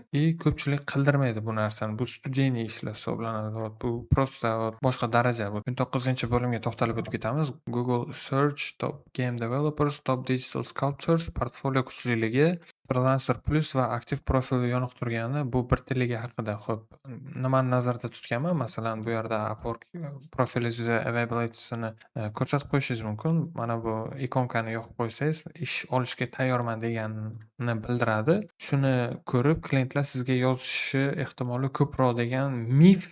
Speaker 1: ko'pchilik qildirmaydi bu narsani. Bu studeniy ishlar hisoblanadi. Bu просто boshqa daraja. 19-bo'limga to'xtalib o'tib ketamiz. Google Search Top Game Developers, Top Digital Sculptors, portfolio kuchliligi, Freelancer Plus va aktiv profil yoniq turgani bu bir tilligi haqida. Xo'p, nimani nazarda tutganman? Masalan, bu yerda Upwork profilingizni availability'sini ko'rsatib qo'yishingiz mumkin. Mana bu ikonkani yoqib qo'ysangiz, ish olishga tayyorman deganini bildiradi. Shuni ko'rib klientlar sizga yozishi ehtimoli ko'proq degan mif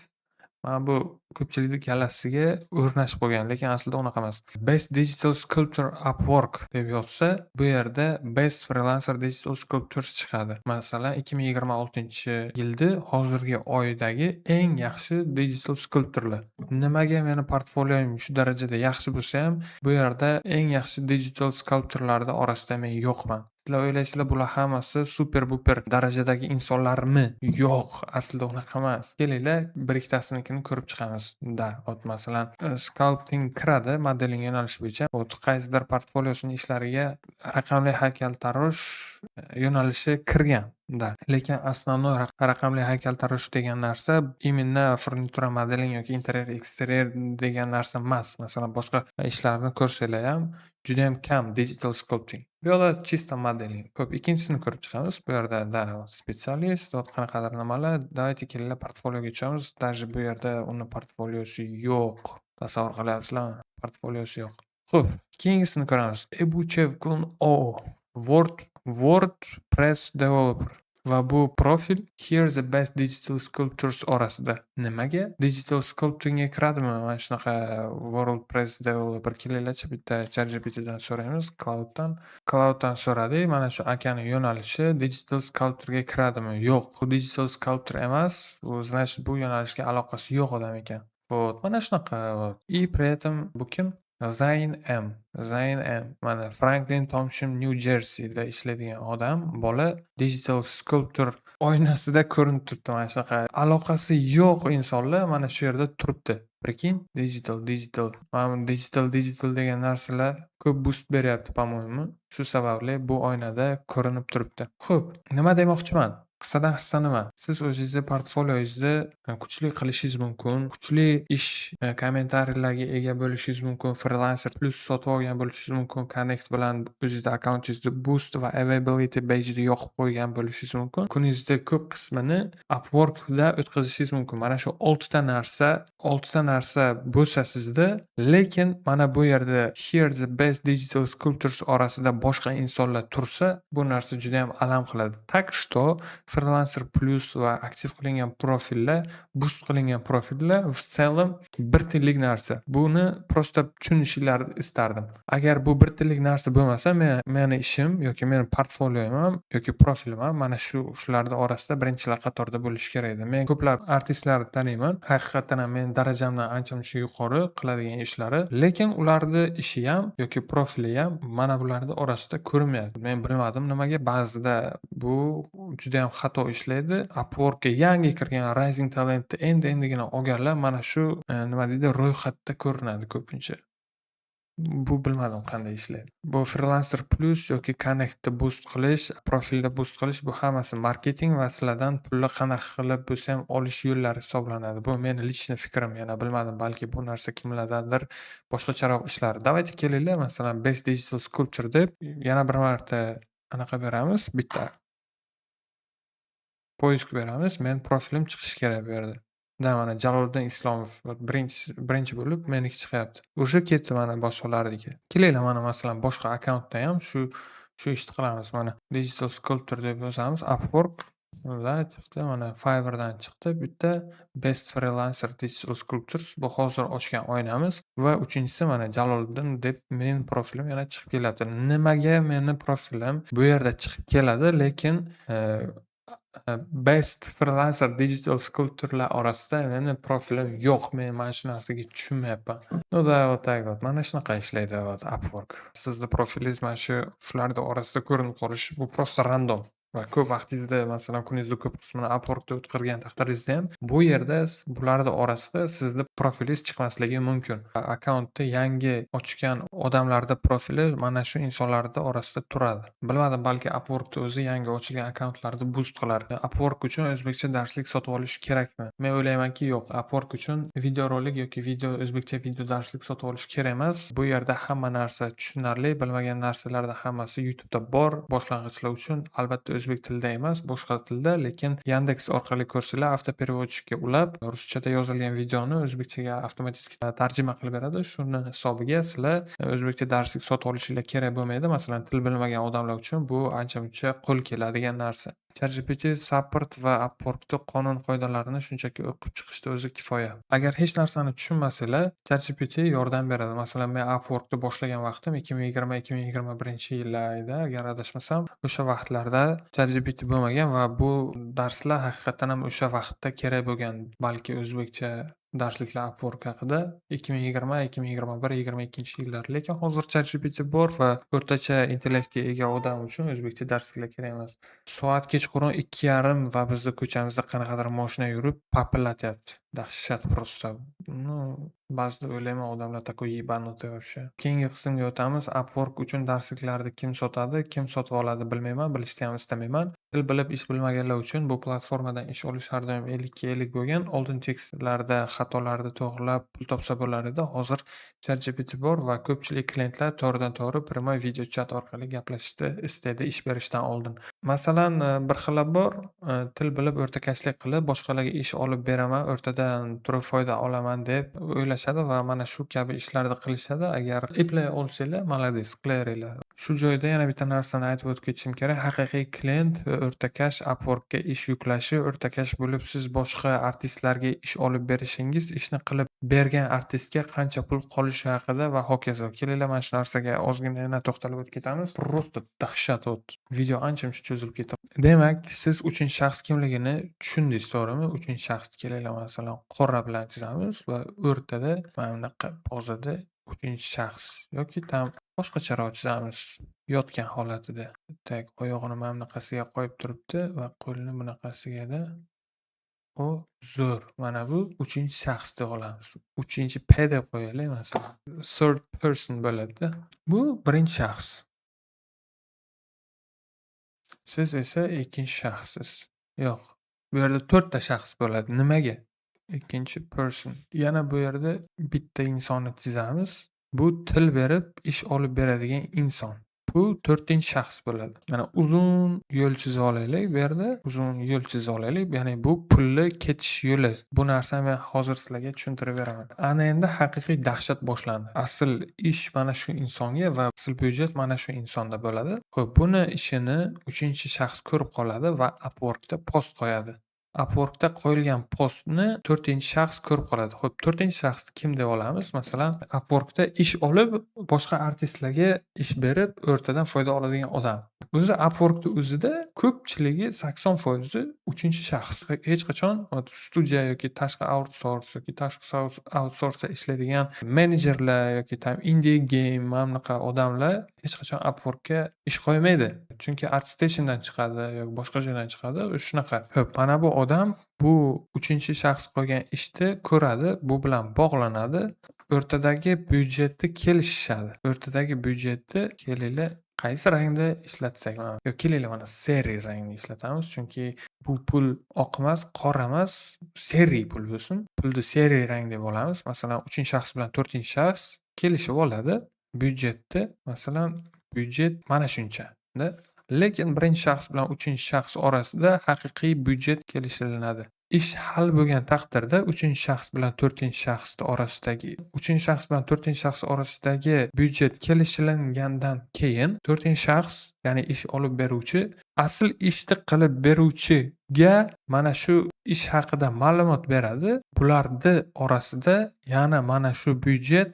Speaker 1: mana bu ko'pchilikni kallasiga o'rnashib qolgan, lekin aslida unaqa emas. Best Digital Sculptor Upwork deb yozsa, bu yerda Best Freelancer Digital Sculptors chiqadi. Masalan, 2026-yilda hozirgi oydagi eng yaxshi digital sculptorlar. Nimaga meni portfolioim shu darajada yaxshi bo'lsa ham, bu yerda eng yaxshi digital sculptorlarning orasida men yo'qman. Sizlar o'ylaysizlar, bular hammasi super-buper darajadagi insonlarmi? Yo'q, aslida unaqa emas. Kelinglar, bir ikkitasinikini ko'rib chiqamiz. Masalan, sculpting kiradi modeling yo'nalishi bo'yicha. Qaysidir portfoliosining ishlariga raqamli haykaltarosh yo'nalishi kirgan. Lekin основной raqamli haykaltarosh degan narsa именно furnitura modeling yoki interyer eksteryer degan narsa emas. Masalan, boshqa ishlarni ko'rsanglar ham juda ham kam digital sculpting. Bu yerda чисто modeling. Xo'p, ikkinchisini ko'rib chiqamiz. Bu yerda spetsialist, qanaqadir nimalar. Давайте kelinglar portfolioga tushamiz. Даже bu yerda uni portfoliosi yo'q. Tasavvur qilyapsizlarmi? Portfoliosi yo'q. Xo'p, keyingisini ko'ramiz. Ebuchev.o WordPress developer. Va bu profil Here the best digital sculptors orasida. Nimaga? Digital sculptingga kiradimi? Mana shunaqa WordPress developer kelinglarchi bitta ChatGPTdan so'raymiz, Clouddan so'radik. Mana shu akani yo'nalishi digital sculptorga kiradimi? Yo'q, bu digital sculptor emas. Bu значит bu yo'nalishga aloqasi yo'q odam ekan. Mana shunaqa. И при этом bu kim? Zayn M. Mana Franklin Township, New Jerseyda ishlaydigan odam, bola digital sculptor oynasida ko'rinib turibdi mana shunaqa. Aloqasi yo'q insonlar mana shu yerda turibdi. Прикинь, digital. Mana bu digital degan narsalar ko'p boost beryapti, по-моему. Shu sababli bu oynada ko'rinib turibdi. Xo'p, nima demoqchiman? Qissadan hissa nima? Siz o'zingizni portfolioyingizni kuchli qilishingiz mumkin, kuchli ish kommentariyalarga ega bo'lishingiz mumkin, Freelancer Plus sotib olgan bo'lishingiz mumkin, Connect bilan o'zingizni akkauntingizni boost va availability badge'ni yoqib qo'ygan bo'lishingiz mumkin. Kuningizni ko'p qismini Upwork'da o'tkazishingiz mumkin. Mana shu 6 ta narsa bo'lsa sizda, lekin mana bu yerda here the best digital sculptors orasida boshqa insonlar tursa, bu narsa juda ham alam qiladi. Так что Freelancer Plus va aktiv qilingan profillar, boost qilingan profillar в целом bir tillik narsa. Buni prosta tushunishinglarni istardim. Agar bu bir tillik narsa bo'lmasa, meni ishim yoki meni portfolioim ham yoki profilim ham mana shularning orasida birinchilar qatorida bo'lishi kerak edi. Men ko'plab artistlarni taniyman. Haqiqatan ham men darajamdan ancha-muncha yuqori qiladigan ishlari, lekin ularni ishi ham yoki profili ham mana bularning orasida ko'rinmayapti. Men bilmadim nimaga. Ba'zida bu juda ham xato ishlaydi. Upwork'ga yangi kirgan rising talentni endigina olganlar mana shu nima deydi, ro'yxatda ko'rinadi ko'pincha. Bu bilmadim qanday ishlaydi. Bu Freelancer Plus yoki Connect'ni boost qilish, profilni boost qilish, bu hammasi marketing va sizlardan pulni qanaqa qilib bo'lsa ham olish yo'llari hisoblanadi. Bu meni личный fikrim, yana bilmadim, balki bu narsa kimlardandir boshqacharoq ishlar. Давайте kelinglar, masalan, Best Digital Sculptor deb yana bir marta anaqa beramiz, bitta poisk beramiz. Men profilim chiqishi kerak bu yerda. Mana Jaloliddin Islomov birinchi bo'lib meniki chiqyapti. O'sha ketdi mana boshqalarniki. Kelinglar, mana masalan boshqa akkauntda ham shu ishni qilamiz. Mana Digital Sculptor deb yozamiz. Upwork va chiqdi, mana Fiverr'dan chiqdi. Bitta Best Freelancer Digital Sculptors, bu hozir ochgan oynamiz va uchinchisi mana Jaloliddin deb men profilim yana chiqib kelyapti. Nimaga meni profilim bu yerda chiqib keladi, lekin Best Freelancer Digital Sculptorlar orasida meni profilim yo'q. Men mana shu narsaga tushunmayapman. Ну да, вот так вот. Mana shunaqa ishlaydi Upwork. Sizni profilingiz mana shularning orasida ko'rinib qolishi bu prosta random. Va ko'p vaqtingizni, masalan, kuningizni ko'p qismini Upworkda o'tkazgan taqdiringizda ham bu yerda bularning orasida sizni profilingiz chiqmasligi mumkin. Akkauntni yangi ochgan odamlarning profili mana shu insonlarning orasida turadi. Bilmadim, balki Upworkda o'zi yangi ochilgan akkauntlarni boost qilar. Upwork uchun o'zbekcha darslik sotib olish kerakmi? Men o'ylaymanki yo'q. Upwork uchun videorolik yoki o'zbekcha video darslik sotib olish kerak emas. Bu yerda hamma narsa tushunarli, bilmagan narsalarning hammasi YouTube'da bor. Boshlang'ichlar uchun albatta o'zbek tilida emas, boshqa tilda, lekin Yandex orqali ko'rsanglar avtoperevodchikka ulab, ruschada yozilgan videoni o'zbekchaga avtomatik tarjima qilib beradi. Shuni hisobiga sizlar o'zbekcha darslik sotib olishinglar kerak bo'lmaydi. Masalan, til bilmagan odamlar uchun bu ancha-muncha qo'l keladigan narsa. ChatGPT, Support va Upwork'ning qonun-qoidalarini shunchaki o'qib chiqishda o'zi kifoya. Agar hech narsani tushunmasanglar, ChatGPT yordam beradi. Masalan, men Upwork'ni boshlagan vaqtim 2020-2021-yillar edi, agar adashmasam. O'sha vaqtlarda ChatGPT bo'lmagan va bu darslar haqiqatan ham o'sha vaqtda kerak bo'lgan. Balki o'zbekcha darsliklar Upwork haqida 2020-2021-2022-yillar. Lekin hozir ChatGPT bor va o'rtacha intellektga ega odam uchun o'zbekcha darsliklar kerak emas. Soat kechqurun 2:30 va bizni ko'chamizda qanaqadir mashina yurib papillatyapti. Dahshat просто. Ba'zida o'ylayman, odamlar такой ебанутый вообще. Keyingi qismga o'tamiz. Upwork uchun darsliklarni kim sotadi, kim sotib oladi bilmayman, bilishni ham istamayman. Til bilib ish bilmaganlar uchun bu platformadan ish olish har doim 50/50 bo'lgan. Oldin tekstlarda xatolarni to'g'rilab pul topsa bo'lar edi. Hozir ChatGPT bor va ko'pchilik klientlar to'g'ridan-to'g'ri prямой video chat orqali gaplashishni istaydi ish berishdan oldin. Masalan, bir xillar bor, til bilib o'rtakashlik qilib boshqalarga ish olib beraman, o'rtadan turib foyda olaman deb o'ylashadi va mana shu kabi ishlarni qilishadi. Agar eplay olsanglar, молодец, qilaveringlar. Shu joyda yana bitta narsani aytib o'tib ketishim kerak. Haqiqiy klient va o'rtakash Upwork'ga ish yuklashi, o'rtakash bo'lib siz boshqa artistlarga ish olib berishingiz, ishni qilib bergan artistga qancha pul qolishi haqida va hokazo. Kelinglar, mana shu narsaga ozgina yana to'xtalib o'tib ketamiz. Просто dahshat o'tdi. Video ancha-muncha cho'zilib ketdi. Demak, siz uchinchi shaxs kimligini tushundingiz, to'g'rimi? Uchinchi shaxsni kelinglar, masalan, qora bilan chizamiz va o'rtada mana bunaqa pozada 3 shaxs yoki boshqacharoq chizamiz. Yotgan holatida. Tak, oyog'ini mana bunaqasiga qo'yib turibdi va qo'lini bunaqasigada. O zo'r. Mana bu 3-shaxs deb olamiz. 3-p deb qo'yaylik masalan. Third person bo'ladi-da. Bu birinchi shaxs. Siz esa ikkinchi shaxssiz. Yo'q. Bu yerda 4 ta shaxs bo'ladi. Nimaga? Ikkinchi person. Yana bu yerda bitta insonni chizamiz. Bu til berib ish olib beradigan inson. Bu 4-shaxs bo'ladi. Mana uzun yo'l chizib olaylik bu yerda. Uzun yo'l chizib olaylik. Ya'ni bu pulli ketish yo'li. Bu narsani men hozir sizlarga tushuntirib beraman. Ana endi haqiqiy dahshat boshlandi. Asl ish mana shu insonga va asl byudjet mana shu insonda bo'ladi. Xo'p, buni ishini 3-shaxs ko'rib qoladi va Upworkda post qo'yadi. Upworkda qo'yilgan postni 4-shaxs ko'rib qoladi. Xo'p, 4-shaxsni kim deb olamiz? Masalan, Upworkda ish olib, boshqa artistlarga ish berib, o'rtadan foyda oladigan odam. O'zi Upworkda o'zida ko'pchiligi 80% 3-shaxs. Hech qachon studiya yoki tashqi outsource yoki tashqi outsource'da ishlaydigan menejerlar yoki indie game mana bunaqa odamlar hech qachon Upworkga ish qo'ymaydi. Chunki ArtStation'dan chiqadi yoki boshqa joydan chiqadi. Shunaqa. Xo'p, mana bu odam bu 3-shaxs qo'ygan ishni ko'radi, bu bilan bog'lanadi. O'rtadagi byudjetni kelishishadi. O'rtadagi byudjetni kelinglar qaysi rangda ishlatsak? Yo'q, kelinglar mana seri rangni ishlatamiz, chunki bu pul oq emas, qora emas, seri pul bo'lsin. Pulni seri rang deb olamiz. Masalan, 3-shaxs bilan 4-shaxs kelishib oladi. Byudjetni, masalan, byudjet mana shuncha-da. Lekin 1-shaxs bilan 3-shaxs orasida haqiqiy byudjet kelishiladi. Ish hal bo'lgan taqdirda 3-shaxs bilan 4-shaxs orasidagi 3-shaxs bilan 4-shaxs orasidagi byudjet kelishilingandan keyin 4-shaxs, ya'ni ish olib beruvchi, asl ishni qilib beruvchiga mana shu ish haqida ma'lumot beradi. Bularni orasida yana mana shu byudjet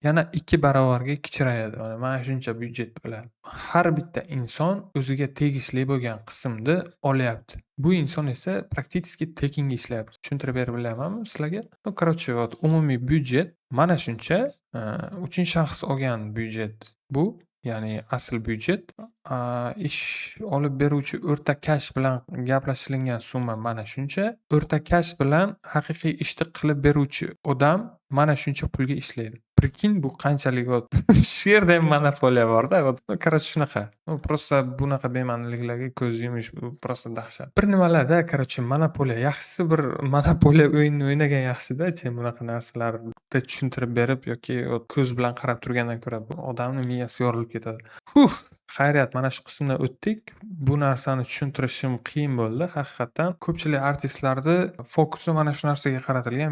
Speaker 1: yana 2 barobarga kichrayadi. Mana shuncha byudjet bo'ladi. Har bitta inson o'ziga tegishli bo'lgan qismni olyapti. Bu inson esa praktiski tekinga ishlayapti. Tushuntirib berib bilamanmi sizlarga? Короче, umumiy byudjet mana shuncha. 3-shaxs olgan byudjet bu, ya'ni asl byudjet. Ish olib beruvchi o'rtakash bilan gaplashilingan summa mana shuncha. O'rtakash bilan haqiqiy ishni qilib beruvchi odam mana shuncha pulga ishlaydi. Прикинь, bu qanchalik shu yerda ham monopoliya bor-da. Короче, shunaqa. Просто bunaqa bema'niliklarga ko'z yumish bu просто dahshat. Bir nimalarda, короче, monopoliya yaxshisi bir monopoliya o'yinini o'ynagan yaxshi-da, bunaqa narsalarni tushuntirib berib yoki ko'z bilan qarab turgandan ko'ra bu odamning miyasi yorilib ketadi. Xayriyat, mana shu qismdan o'tdik. Bu narsani tushuntirishim qiyin bo'ldi haqiqatan. Ko'pchilik artistlarni fokusi mana shu narsaga qaratilgan.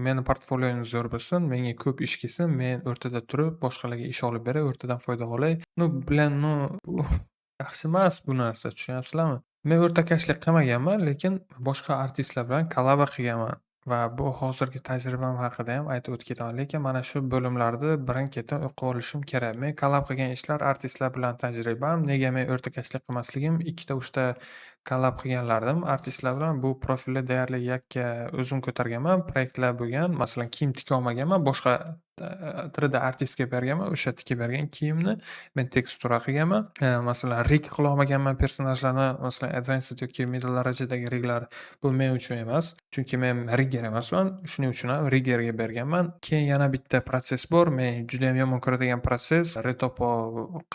Speaker 1: Meni portfoliyom zo'r bo'lsin, menga ko'p ish kelsin, men o'rtada turib boshqalarga ish olib beray, o'rtadan foyda olay. Bu yaxshi emas bu narsa, tushunyapsizlarmi? Men o'rtakashlik qilmaganman, lekin boshqa artistlar bilan kollabo qilganman. Va bu hozirgi tajribam haqida ham aytib o'tib ketaman. Lekin mana shu bo'limlarni birin-ketin o'qib olishim kerak. Men kollab qilgan ishlar artistlar bilan tajribam. Nega men o'rtakashlik qilmasligim? 2 ta 3 ta kollab qilganlardim artistlar bilan. Bu profilni deyarli yakka o'zim ko'targanman. Proyektlar bo'lgan. Masalan, kiyim tika olmaganman. Boshqa 3D artistga berganman. O'sha tikib bergan kiyimni men tekstura qilganman. Masalan, rig qila olmaganman personajlarni. Masalan, advanced yoki middle darajadagi riglar bu men uchun emas. Chunki men rigger emasman. Shuning uchun ham riggerga berganman. Keyin yana bitta protsess bor. Men juda ham yomon ko'radigan protsess retopo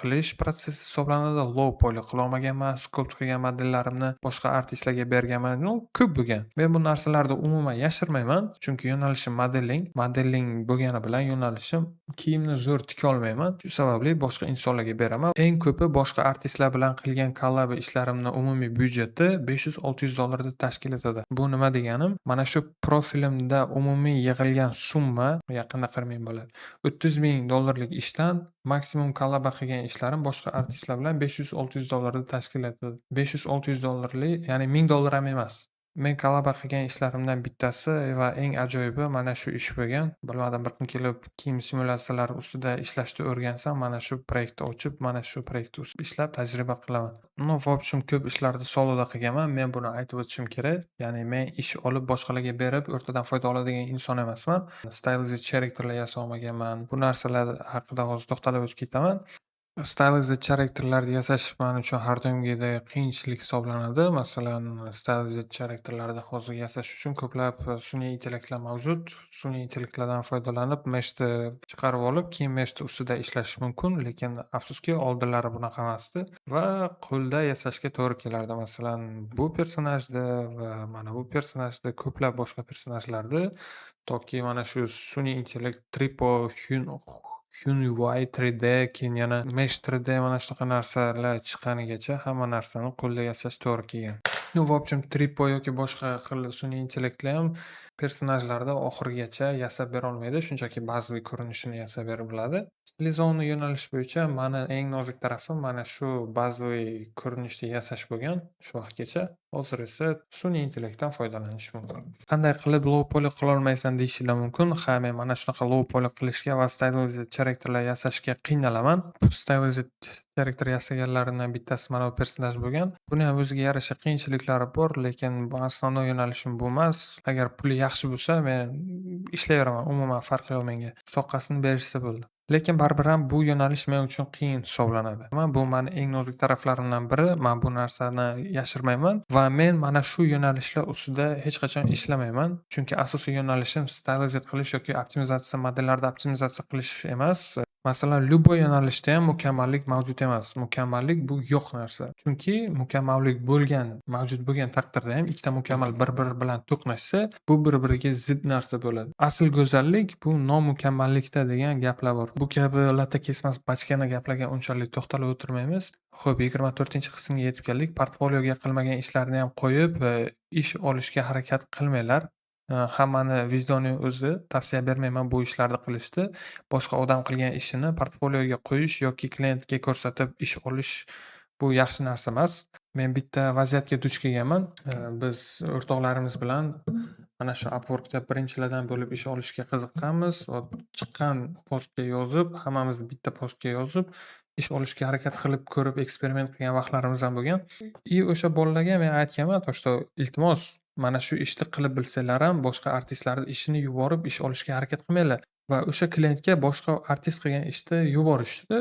Speaker 1: qilish protsessi hisoblanadi. Low poly qila olmaganman. Sculpt qilgan modellarimni boshqa artistlarga berganman. Ko'p bo'lgan. Men bu narsalarni umuman yashirmayman. Chunki yo'nalishim modeling. Modeling bo'lgani bilan yo'nalishim kiyimni zo'r tika olmayman. Shu sababli boshqa insonlarga beraman. Eng ko'pi boshqa artistlar bilan qilgan kollab ishlarimni umumiy byudjeti $500-600 tashkil etadi. Bu nima deganim? Mana shu profilimda umumiy yig'ilgan summa yaqinda $40,000 bo'ladi. $30,000 ishdan maksimum kollabo qilgan ishlarim boshqa artistlar bilan $500-600 tashkil etadi. $500-600 ya'ni $1,000 ham emas. Men g'alaba qilgan ishlarimdan bittasi va eng ajoyibi mana shu ish bo'lgan. Bilmadim, bir kun kelib kiyim simulyatsiyalari ustida ishlashni o'rgansam, mana shu proyektni ochib, mana shu proyekt ustida ishlab tajriba qilaman. Ну, в общем, ko'p ishlarni soloda qilganman. Men buni aytib o'tishim kerak. Ya'ni men ish olib boshqalarga berib, o'rtadan foyda oladigan inson emasman. Stylish characterlar yasolmaganman. Bu narsalar haqida hozir to'xtalib o'tib ketaman. Stylish charakterlarni yasash man uchun har doimgidek qiyinchilik hisoblanadi. Masalan, stylish charakterlarni hozir yasash uchun ko'plab sun'iy intellektlar mavjud. Sun'iy intellektlardan foydalanib, meshni chiqarib olib, keyin meshni ustida ishlash mumkin, lekin afsuski oldinlari bunaqa emasdi va qo'lda yasashga to'g'ri kelardi. Masalan, bu personajni va mana bu personajni, ko'plab boshqa personajlarni toki mana shu sun'iy intellekt Tripo Hyunwei 3D, keyin yana Mesh 3D mana shunaqa narsalar chiqqanigacha hamma narsani qo'lda yasash to'g'ri kelgan. Ну, в общем, Tripo yoki boshqa xil sun'iy intellektlar ham personajlarni oxirigacha yasab berolmaydi, shunchaki bazaviy ko'rinishini yasab berib biladi. Stilizowana yo'nalish bo'yicha mani eng nozik tarafim mana shu bazaviy ko'rinishda yasash bo'lgan shu vaqtgacha. Hozir esa sun'iy intellektdan foydalanish mumkin. Qanday qilib low poly qilolmaysan deyishinglar mumkin. Ha, men mana shunaqa low poly qilishga va stylized charakterlar yasashga qiynalaman. Stylized charakter yasaganlarimdan bittasi mana bu personaj bo'lgan. Buni ham o'ziga yarasha qiyinchiliklari bor, lekin bu asosiy yo'nalishim bu emas. Agar puli yaxshi bo'lsa, men ishlayveraman. Umuman farqi yo'q menga. Soqqasini berishsa bo'ldi. Lekin baribir ham bu yo'nalish men uchun qiyin hisoblanadi. Bu mani eng nozik taraflarimdan biri. Men bu narsani yashirmayman va men mana shu yo'nalishlar ustida hech qachon ishlamayman. Chunki asosiy yo'nalishim stylize qilish yoki optimizatsiya, modellarni optimizatsiya qilish emas. Masalan, любой yo'nalishda ham mukammallik mavjud emas. Mukammallik bu yo'q narsa. Chunki mukammallik mavjud bo'lgan taqdirda ham ikkita mukammal bir-biri bilan to'qnashsa, bu bir-biriga zid narsa bo'ladi. Asl go'zallik bu nomukammallikda degan gaplar bor. Bu kabi latta kesmas bachkana gaplarga unchalik to'xtalib o'tirmaymiz. Xo'p, 24-qismga yetib keldik. Portfolioga qilmagan ishlarni ham qo'yib, ish olishga harakat qilmanglar. Hammani vijdoni o'zi, tavsiya bermayman bu ishlarni qilishni. Boshqa odam qilgan ishini portfolioga qo'yish yoki klientga ko'rsatib ish olish bu yaxshi narsa emas. Men bitta vaziyatga duch kelganman. Biz o'rtoqlarimiz bilan mana shu Upworkda birinchilardan bo'lib ish olishga qiziqqanmiz va chiqqan postga yozib, hammamiz bitta postga yozib, ish olishga harakat qilib ko'rib, eksperiment qilgan vaqtlarimiz ham bo'lgan. И o'sha bolalarga men aytganman, то что iltimos, mana shu ishni qilib bilsanglar ham boshqa artistlarni ishini yuborib ish olishga harakat qilmanglar va o'sha klientga boshqa artist qilgan ishni yuborishdi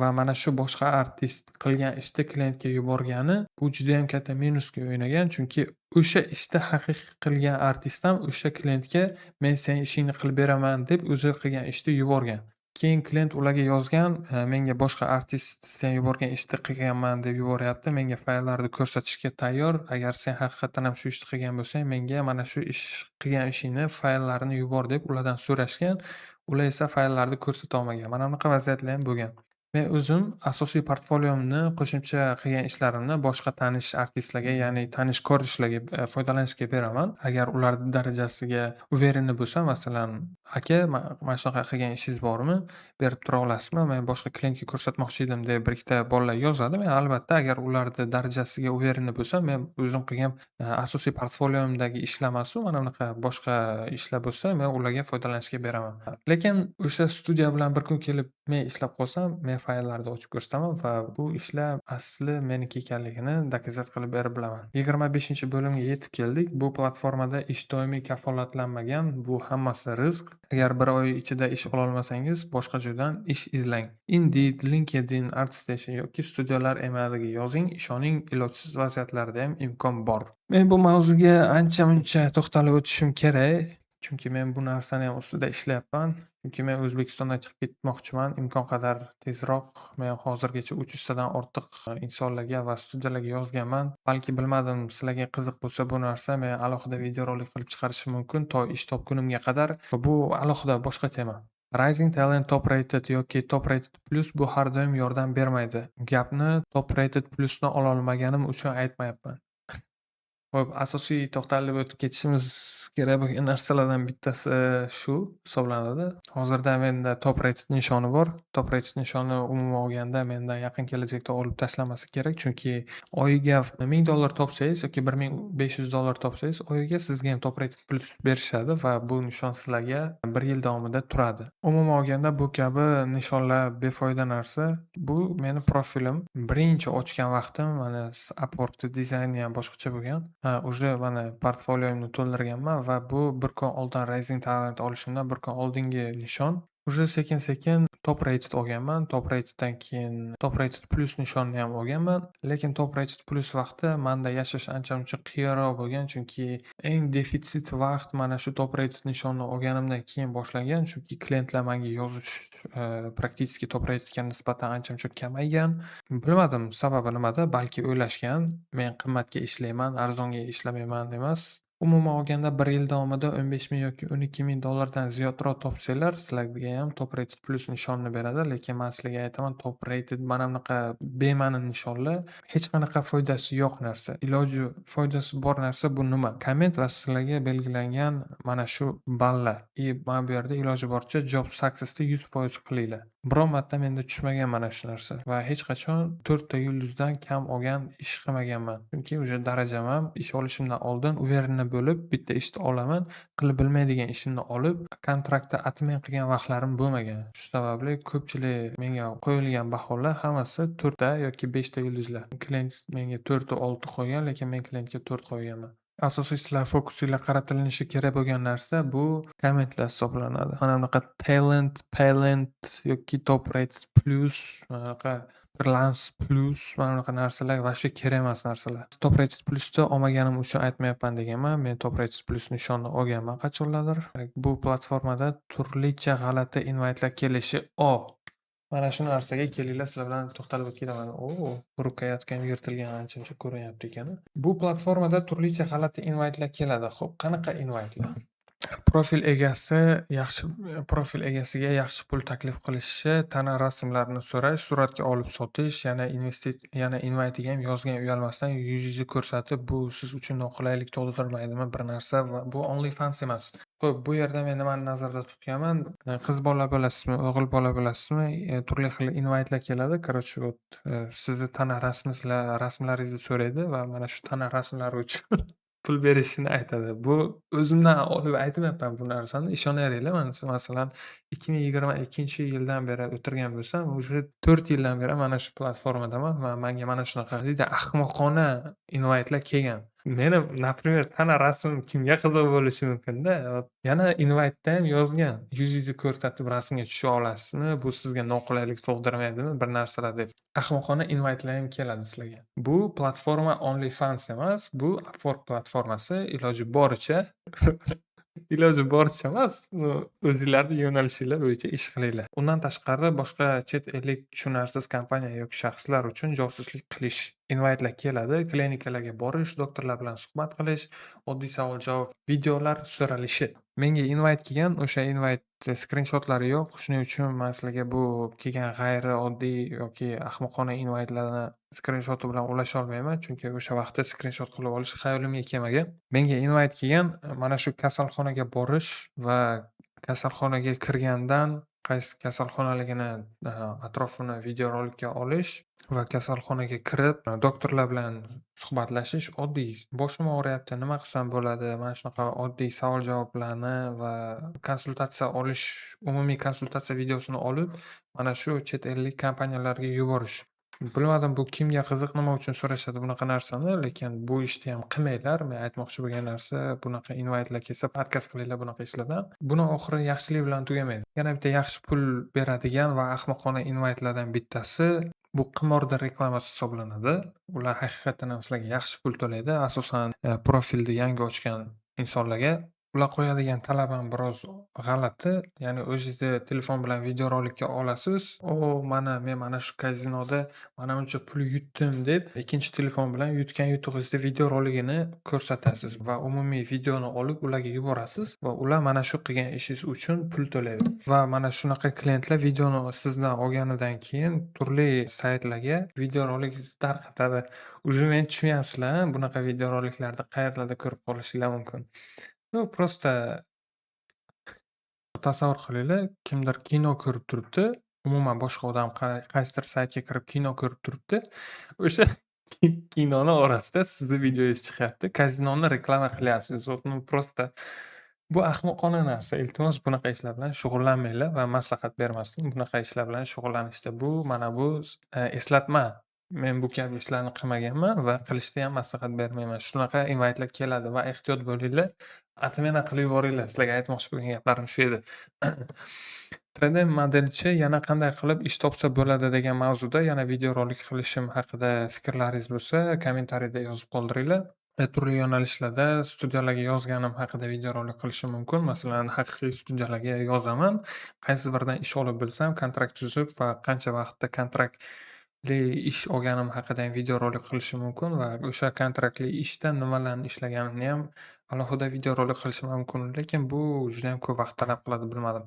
Speaker 1: va mana shu boshqa artist qilgan ishni klientga yuborgani bu judayam katta minusga o'ynagan. Chunki o'sha ishni haqiqiy qilgan artist ham o'sha klientga men sening ishingni qilib beraman deb o'zi qilgan ishni yuborgan. Keyin klient ularga yozgan, menga boshqa artist sen yuborgan ishni qilganman deb yuboryapti. Menga fayllarni ko'rsatishga tayyor. Agar sen haqiqatan ham shu ishni qilgan bo'lsang, menga mana shu ish qilgan ishingni fayllarini yubor deb ulardan so'rashgan. Ular esa fayllarni ko'rsata olmagan. Mana bunaqa vaziyatlar ham bo'lgan. Men o'zim asosiy portfoliomni, qo'shimcha qilgan ishlarimni boshqa tanish artistlarga, ya'ni tanish ko'rishlarga foydalanishga beraman. Agar ular darajasiga уверенный bo'lsa, masalan, aka, mana shunaqa qilgan ishingiz bormi? Berib tura olasizmi? Men boshqa klientga ko'rsatmoqchi edim deb bir ikkita bolalar yozadi. Men albatta agar ularni darajasiga уверенный bo'lsam, men o'zim qilgan asosiy portfoliomdagi ishlar emasu, mana bunaqa boshqa ishlar bo'lsa, men ularga foydalanishga beraman. Lekin o'sha studiya bilan bir kun kelib men ishlab qolsam, men fayllarni ochib ko'rsataman va bu ishlar asli meniki ekanligini dokazat qilib berib bilaman. 25-bo'limga yetib keldik. Bu platformada ish doimiy kafolatlanmagan. Bu hammasi rizq. Agar bir oy ichida ish ololmasangiz, boshqa joydan ish izlang. Indeed, LinkedIn, ArtStation yoki studiyalar emailiga yozing. Ishoning, ilojsiz vaziyatlarda ham imkon bor. Men bu mavzuga ancha-muncha to'xtalib o'tishim kerak. Chunki men bu narsani ham ustida ishlayapman. Chunki men O'zbekistondan chiqib ketmoqchiman imkon qadar tezroq. Men hozirgacha 300 tadan ortiq insonlarga va studiyalarga yozganman. Balki bilmadim, sizlarga qiziq bo'lsa bu narsa, men alohida videorolik qilib chiqarishim mumkin to ish topgunimga qadar. Va bu alohida boshqa tema. Rising Talent Top Rated yoki Top Rated Plus bu har doim yordam bermaydi. Gapni Top Rated Plusni ololmaganim uchun aytmayapman. Ho'p, asosiy to'xtalib o'tib ketishimiz kerak bo'lgan narsalardan bittasi shu hisoblanadi. Hozirda menda top rated nishoni bor. Top rated nishoni umuman olganda mendan yaqin kelajakda olib tashlanmasi kerak, chunki oyiga $1000 topsangiz yoki $1500 topsangiz, oyiga sizga ham top rated plyus berishadi va bu nishon sizlarga 1 yil davomida turadi. Umuman olganda bu kabi nishonlar befoyda narsa. Bu meni profilim. Birinchi ochgan vaqtim mana Upworkda dizayni ham boshqacha bo'lgan. Uje mana portfolioimni to'ldirganman va bu bir kun oldin Rising Talent olishimdan bir kun oldingi nishon. Uje sekin-sekin top rated olganman. Top rateddan keyin top rated plus nishonni ham olganman. Lekin top rated plus vaqti menda yashash ancha-muncha qiyinroq bo'lgan, chunki eng defitsit vaqt mana shu top rated nishonni olganimdan keyin boshlangan. Chunki klientlar menga yozish praktiski top ratedga nisbatan ancha-muncha kamaygan. Bilmadim sababi nimada, balki o'ylashgan, men qimmatga ishlayman, arzonga ishlamayman emas. Umuman olganda 1 yil davomida 15,000 yoki $12,000 dan ziyodroq topsanglar, sizlarga ham top rated plus nishonni beradi. Lekin men sizlarga aytaman, top rated mana bunaqa bema'ni nishonlar hech qanaqa foydasi yo'q narsa. Iloji foydasi bor narsa bu nima? Komment va sizlarga belgilangan mana shu ballar. Mana bu yerda iloji boricha job success'ni 100% qilinglar. Biron marta menda tushmagan mana shu narsa va hech qachon 4 ta yulduzdan kam olgan ish qilmaganman. Chunki uje darajam ham ish olishimdan oldin uverенно bo'lib, bitta ishni olaman, qilib bilmaydigan ishimni olib, kontraktda atmen qilgan vaqtlarim bo'lmagan. Shu sababli ko'pchilik menga qo'yilgan baholar hammasi 4 ta yoki 5 ta yulduzlar. Klient menga 4 ta 6 qo'ygan, lekin men klientga 4 qo'yganman. Asosiy sizlar fokusinglar qaratilinishi kerak bo'lgan narsa bu kommentlar hisoblanadi. Mana bunaqa talent yoki top rated plus, mana bunaqa freelance plus, mana bunaqa narsalar вообще kerak emas narsalar. Top rated plusni olmaganim uchun aytmayapman deganman. Men top rated plus nishonni olganman qachonlardir. Bu platformada turlicha g'alati invite'lar kelishi mana shu narsaga kelinglar, sizlar bilan to'xtalib o'tib ketaman. Rukayatga ham yirtilgan ancha-muncha ko'rinyapti ekan. Bu platformada turlicha g'alati invite'lar keladi. Xo'p, qanaqa invite'lar? Profil egasiga yaxshi pul taklif qilishi, tana rasmlarini so'rash, suratga olib sotish, yana invite'iga ham yozgan uyalmasdan yuzingizni ko'rsatib, bu siz uchun noqulaylik tug'dirmaydimi bir narsa va bu OnlyFans emas. Xo'p, bu yerda men nimani nazarda tutganman? Qiz bola bo'lasizmi, o'g'il bola bo'lasizmi, turli xil invite'lar keladi. Короче, sizni tana rasmlaringizni so'raydi va mana shu tana rasmlari uchun pul berishini aytadi. Bu o'zimdan olib aytmayapman bu narsani, ishonaveringlar. Masalan, 2022-yildan beri o'tirgan bo'lsam, уже 4 yildan beri mana shu platformadaman va menga mana shunaqa juda ahmoqona invite'lar kelgan. Meni, например, tana rasmim kimga qiziq bo'lishi mumkin-da. Yana invite'da ham yozgan, yuzingizni ko'rsatib rasmga tusha olasizmi? Bu sizga noqulaylik tug'dirmaydimi bir narsalar deb. Ahmoqona invite'lar ham keladi sizlarga. Bu platforma OnlyFans emas, bu Upwork platformasi. Iloji boricha emas, o'zinglarni yo'nalishinglar bo'yicha ish qilinglar. Undan tashqari boshqa chet ellik tushunarsiz kompaniya yoki shaxslar uchun josuslik qilish invite'lar keladi. Klinikalarga borish, doktorlar bilan suhbat qilish, oddiy savol-javob videolar so'ralishi. Menga invite kelgan, o'sha invite skrinshotlari yo'q. Shuning uchun men sizlarga bu kelgan g'ayrioddiy yoki ahmoqona invite'larni skrinshoti bilan ulasha olmayman, chunki o'sha vaqtda skrinshot qilib olish xayolimga kelmagan. Menga invite kelgan mana shu kasalxonaga borish va kasalxonaga kirgandan qaysi kasalxonaligini atrofini videorolikka olish va kasalxonaga kirib, doktorlar bilan suhbatlashish oddiy. Boshim og'riyapti, nima qilsam bo'ladi? Mana shunaqa oddiy savol-javoblarni va konsultatsiya olish, umumiy konsultatsiya videosini olib, mana shu chet ellik kompaniyalarga yuborish. Bilmadim bu kimga qiziq, nima uchun so'rashadi bunaqa narsani, lekin bu ishni ham qilmanglar. Men aytmoqchi bo'lgan narsa, bunaqa invite'lar kelsa podkast qilinglar bunaqa ishlardan. Buni oxiri yaxshilik bilan tugamaydi. Yana bitta yaxshi pul beradigan va ahmoqona invite'lardan bittasi bu qimorda reklamasi hisoblanadi. Ular haqiqatan ham sizlarga yaxshi pul to'laydi, asosan profilni yangi ochgan insonlarga. Ular qo'yadigan talab ham biroz g'alati. Ya'ni o'zingizni telefon bilan videorolikka olasiz. Men mana shu kazinoda mana buncha pul yutdim deb, ikkinchi telefon bilan yutgan yutug'ingizni videoroligini ko'rsatasiz va umumiy videoni olib ularga yuborasiz va ular mana shu qilgan ishingiz uchun pul to'laydi. Va mana shunaqa klientlar videoni sizdan olganidan keyin turli saytlarga videorolikni tarqatadi. Уже meni tushunyapsizlar, bunaqa videoroliklarni qayerlarda ko'rib qolishinglar mumkin. Ну, просто tasavvur qilinglar, kimdir kino ko'rib turibdi, umuman boshqa odam qaysidir saytga kirib kino ko'rib turibdi. O'sha kinoni orasida sizni videongiz chiqyapti. Kazinoni reklama qilyapsiz. Вот, ну, просто bu ahmoqona narsa. Iltimos bunaqa ishlar bilan shug'ullanmanglar va maslahat bermasdim. Bunaqa ishlar bilan shug'ullanishda bu eslatma. Men bu kabi ishlarni qilmaganman va qilishni ham maslahat bermayman. Shunaqa invaytlar keladi va ehtiyot bo'linglar. Atmana qilib yuboringlar. Sizlarga aytmoqchi bo'lgan gaplarim shu edi. 3D modelchi yana qanday qilib ish topsa bo'ladi degan mavzuda yana videorolik qilishim haqida fikrlaringiz bo'lsa, kommentariyda yozib qoldiringlar. Turli yo'nalishlarda studiyalarga yozganim haqida videorolik qilishim mumkin. Masalan, haqiqiy studiyalarga yozaman. Qaysi biridan ish olib bilsam, kontrakt tuzib va qancha vaqtda kontraktli ish olganim haqida ham videorolik qilishim mumkin va o'sha kontraktli ishda nimalarni ishlaganimni ham alohida videorolik qilishim mumkin. Lekin bu judayam ko'p vaqt talab qiladi, bilmadim.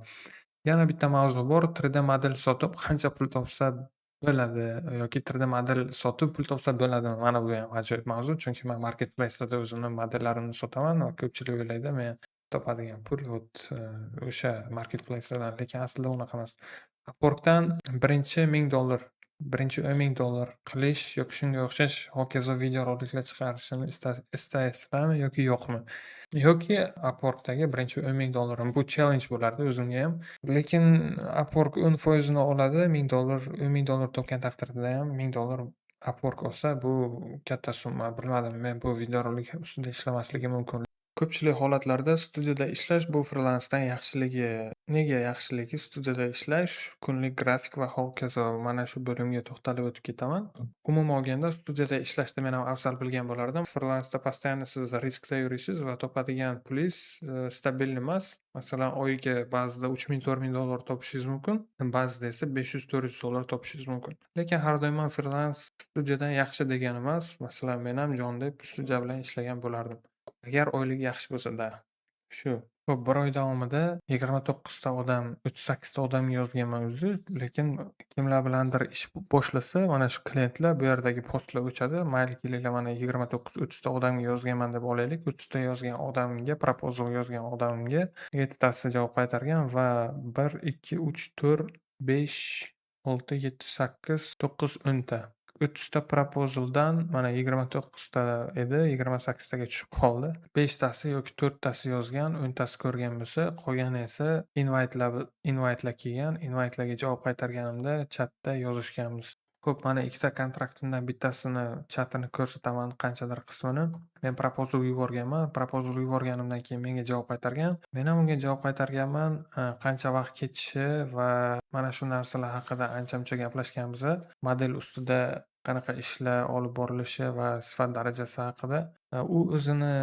Speaker 1: Yana bitta mavzu bor. 3D model sotib qancha pul topsa bo'ladi yoki 3D model sotib pul topsa bo'ladimi? Mana bu ham ajoyib mavzu. Chunki men marketplace'larda o'zimni modellarimni sotaman va ko'pchilik o'ylaydi men topadigan pul o'sha marketplace'lardan, lekin aslida unaqa emas. Upwork'dan birinchi $1000 birinchi $10,000 qilish yoki shunga o'xshash hokazo videoroliklar chiqarishni istaysizlarmi yoki yo'qmi? Yoki Upwork'dagi birinchi $10,000 bu challenge bo'lardi o'zimga ham. Lekin Upwork 10% oladi. $1000 $10,000 topgan taqdirda ham $1000 Upwork olsa, bu katta summa. Bilmadim, men bu videorolik ustida ishlamasligim mumkin. Ko'pchilik holatlarda studiyada ishlash bu frilansdan yaxshiligi. Nega yaxshiligi? Studiyada ishlash, kunlik grafik va hokazo. Mana shu bo'limga to'xtalib o'tib ketaman. Umuman olganda studiyada ishlashni men ham afzal bilgan bo'lardim. Frilansda постоянно siz riskda yurisiz va topadigan pulingiz stabil emas. Masalan, oyiga ba'zida $3000-$4000 topishingiz mumkin, ba'zida esa $500-$400 topishingiz mumkin. Lekin har doim ham frilanс studiyadan yaxshi degani emas. Masalan, men ham Jon deb studiya bilan ishlagan bo'lardim. Agar oyligi yaxshi bo'lsa-da. Shu. Xo'p, 1 oy davomida 29 ta odam, 38 ta odamga yozganman o'zi, lekin kimlar bilandir ish boshlasa, mana shu klientlar bu yerdagi postlar o'chadi. Mayli kelinglar, mana 29-30 ta odamga yozganman deb olaylik. 30 ta yozgan odamga, proposal yozgan odamga 7 tasi javob qaytargan va 1, 2, 3, 4, 5, 6, 7, 8, 9, 10 ta. 30 ta proposaldan mana 29 ta edi, 28 taga tushib qoldi. 5 tasi yoki 4 tasi yozgan, 10 tasi ko'rgan bo'lsa, qolgani esa invaytlar kelgan. Invaytlarga javob qaytarganimda chatda yozishganmiz. Xo'p, mana ikkita kontraktimdan bittasini chatini ko'rsataman, qanchadir qismini. Men proposal yuborganman. Proposal yuborganimdan keyin menga javob qaytargan. Men ham unga javob qaytarganman. Qancha vaqt ketishi va mana shu narsalar haqida ancha-muncha gaplashganmiz. Model ustida qanaqa ishlar olib borilishi va sifat darajasi haqida. U o'zini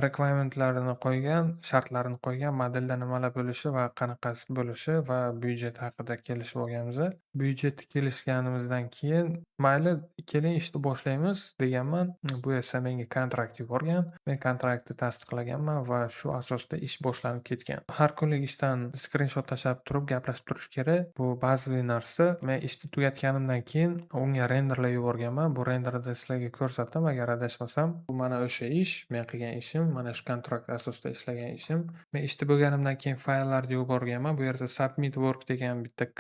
Speaker 1: requirement'larini qo'ygan, shartlarini qo'ygan, modelda nimalar bo'lishi va qanaqasi bo'lishi va byudjet haqida kelishib olganmiz. Byudjetni kelishganimizdan keyin, mayli keling ishni boshlaymiz deganman. Bu esa menga kontrakt yuborgan. Men kontraktni tasdiqlaganman va shu asosda ish boshlanib ketgan. Har kunlik ishdan skrinshot tashlab turib gaplashib turish kerak. Bu bazaviy narsa. Men ishni tugatganimdan keyin unga renderlab yuborganman. Bu renderda sizlarga ko'rsatdim agar adashmasam. Bu mana o'sha ish, men qilgan ishim, mana shu kontrakt asosida ishlagan ishim. Men ishda bo'lganimdan keyin fayllarni yuborganman. Bu yerda submit work degan bitta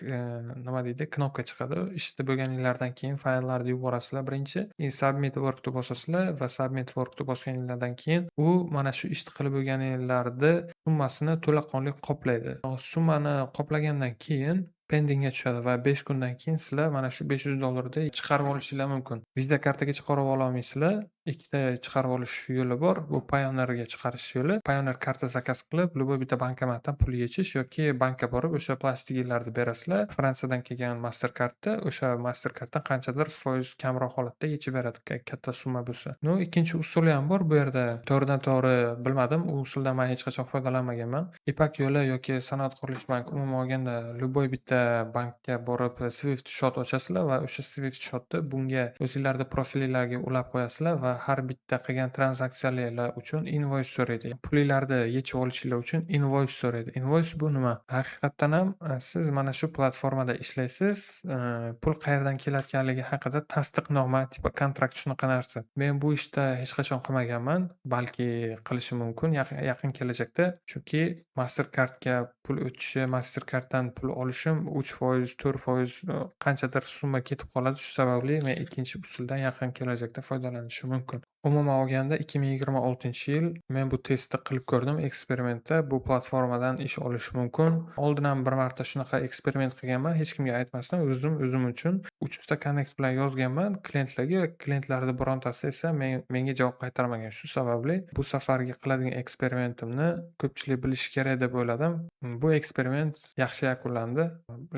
Speaker 1: nima deydi, knopka chiqadi. Ishda bo'lganinglardan keyin fayllarni yuborasizlar birinchi. Submit workni bosasizlar va submit workni bosganinglardan keyin u mana shu ishni qilib bo'lganinglarni summasini to'laqonli qoplaydi. Summani qoplagandan keyin pendingga tushadi va 5 kundan keyin sizlar mana shu $500 chiqarib olishinglar mumkin. Visa kartaga chiqarib ola olmaysizlar. ikkita chiqarib olish yo'li bor. Bu Payoneer'ga chiqarish yo'li. Payoneer karta zakaz qilib, любой bitta bankomatdan pul yechish yoki bankka borib o'sha plastiklarni berasizlar. Fransiyadan kelgan Mastercardda o'sha Mastercarddan qanchadir foiz kamroq holatda yechib beradi, katta summa bo'lsa. No, ikkinchi usuli ham bor bu yerda. To'g'ridan-to'g'ri bilmadim. U usuldan men hech qachon foydalanmaganman. Ipak yo'li yoki Sanoat qurilish banki umuman olganda любой bitta bankka borib Swift shot ochasizlar va o'sha Swift shotni bunga o'zinglarni profilinglarga ulab qo'yasizlar va har bitta qilgan tranzaksiyalar uchun invoice so'raydi. Pulinglarni yechib olishinglar uchun invoice so'raydi. Invoice bu nima? Haqiqatdan ham siz mana shu platformada ishlaysiz, pul qayerdan kelayotganligi haqida tasdiqnoma, tipa kontrakt shunaqa narsa. Men bu ishda hech qachon qilmaganman, balki qilishim mumkin yaqin kelajakda. Chunki Mastercardga pul o'tishi, Mastercarddan pul olishim 3%, 4% qanchadir summa ketib qoladi. Shu sababli men ikkinchi usuldan yaqin kelajakda foydalanishim mumkin. Umuman olganda 2026-yil men bu testni qilib ko'rdim eksperimentda. Bu platformadan ish olish mumkin. Oldin ham bir marta shunaqa eksperiment qilganman, hech kimga aytmasdan o'zim uchun 300 ta connect bilan yozganman klientlarga. Klientlarning birontasi esa menga javob qaytarmagan. Shu sababli bu safargi qiladigan eksperimentimni ko'pchilik bilishi kerak deb o'yladim. Bu eksperiment yaxshi yakunlandi,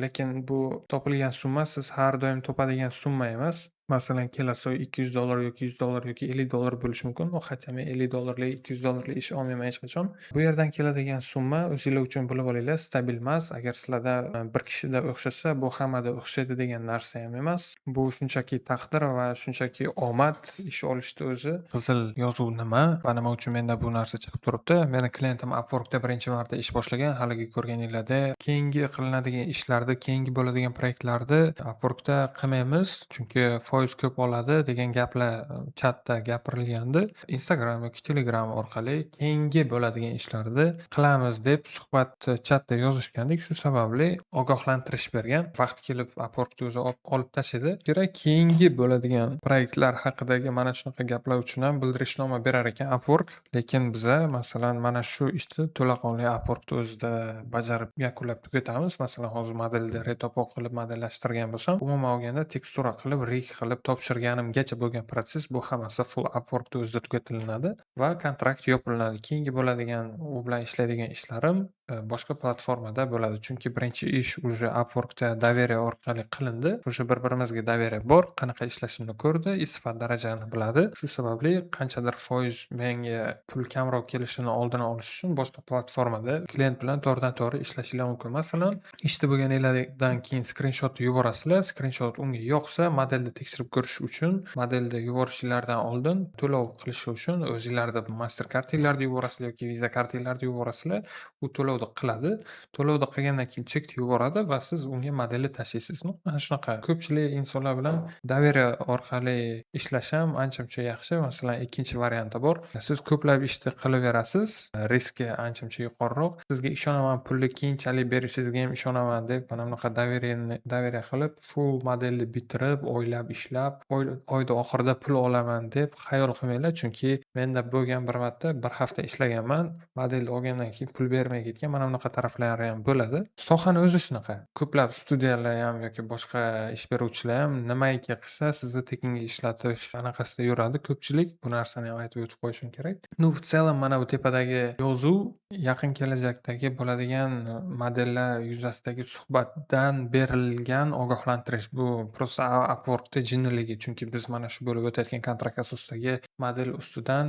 Speaker 1: lekin bu topilgan summa siz har doim topadigan summa emas. Masalan, kelasi oy $200 yoki $100 yoki $50 bo'lishi mumkin. Hatto men $50lik, $200lik ish olmayman hech qachon. Bu yerdan keladigan summa o'zinglar uchun bilib olinglar, stabil emas. Agar sizlarda bir kishida o'xshasa, bu hammada o'xshaydi degan narsa ham emas. Bu shunchaki taqdir va shunchaki omad ish olishni o'zi. Qizil yozuv nima va nima uchun menda bu narsa chiqib turibdi? Meni klientim Upworkda birinchi marta ish boshlagan, haligi ko'rganinglarda. Keyingi qilinadigan ishlarni, keyingi bo'ladigan proyektlarni Upworkda qilmaymiz, chunki foiz ko'p oladi degan gaplar chatda gapirilgandi. Instagram yoki Telegram orqali keyingi bo'ladigan ishlarni qilamiz deb suhbat chatda yozishgandik. Shu sababli ogohlantirish bergan. Vaqti kelib Upworkni o'zi olib tashladi. Kerak keyingi bo'ladigan proyektlar haqidagi mana shunaqa gaplar uchun ham bildirishnoma berar ekan Upwork. Lekin biza masalan mana shu ishni to'laqonli Upworkni o'zida bajarib yakunlab tugatamiz. Masalan, hozir modelni retopo qilib modellashtirgan bo'lsam, umuman olganda tekstura qilib, rig qilib topshirganimgacha bo'lgan proses bu hammasi full Upworkni o'zida tugatilinadi va kontrakt yopilinadi. Keyingi bo'ladigan u bilan ishlaydigan ishlarim boshqa platformada bo'ladi. Chunki birinchi ish уже Upworkda доверие orqali qilindi. Уже bir-birimizga доверие bor, qanaqa ishlashimni ko'rdi, isfat darajani biladi. Shu sababli qanchadir foiz menga pul kamroq kelishini oldini olish uchun boshqa platformada klient bilan to'g'ridan-to'g'ri ishlashinglar mumkin. Masalan, ishda bo'lganinglardan keyin skrinshotni yuborasizlar. Skrinshot unga yoqsa, modelni tekshirib ko'rish uchun, modelni yuborishinglardan oldin to'lov qilish uchun o'zinglarni Mastercardinglarni yuborasizlar yoki Visa kartinglarni yuborasizlar. U to'lovni qiladi. To'lovni qilgandan keyin chekni yuboradi va siz unga modelni tashlaysiz. Mana shunaqa. Ko'pchilik insonlar bilan доверие orqali ishlash ham ancha-muncha yaxshi. Masalan, ikkinchi varianti bor. Siz ko'plab ishni qilaverasiz, riski ancha-muncha yuqoriroq. Sizga ishonaman, pulni keyinchalik berishingizga ham ishonaman deb mana bunaqa доверие qilib, full modelni bitirib, oylab ishlab, oyni oxirida pul olaman deb xayol qilmanglar, chunki menda bo'lgan bir marta bir hafta ishlaganman, modelni olgandan keyin pul bermay ketgan. Mana bunaqa taraflari ham bo'ladi. Sohani o'zi shunaqa. Ko'plab studiyalar ham yoki boshqa ish beruvchilar ham nimaiki qilsa sizni tekinga ishlatish anaqasida yuradi ko'pchilik. Bu narsani ham aytib o'tib qo'yishim kerak. Ну, в целом mana bu tepadagi yozuv yaqin kelajakdagi bo'ladigan modellar yuzasidagi suhbatdan berilgan ogohlantirish. Bu просто Upworkda jinniligi. Chunki biz mana shu bo'lib o'tayotgan kontrakt asosidagi model ustidan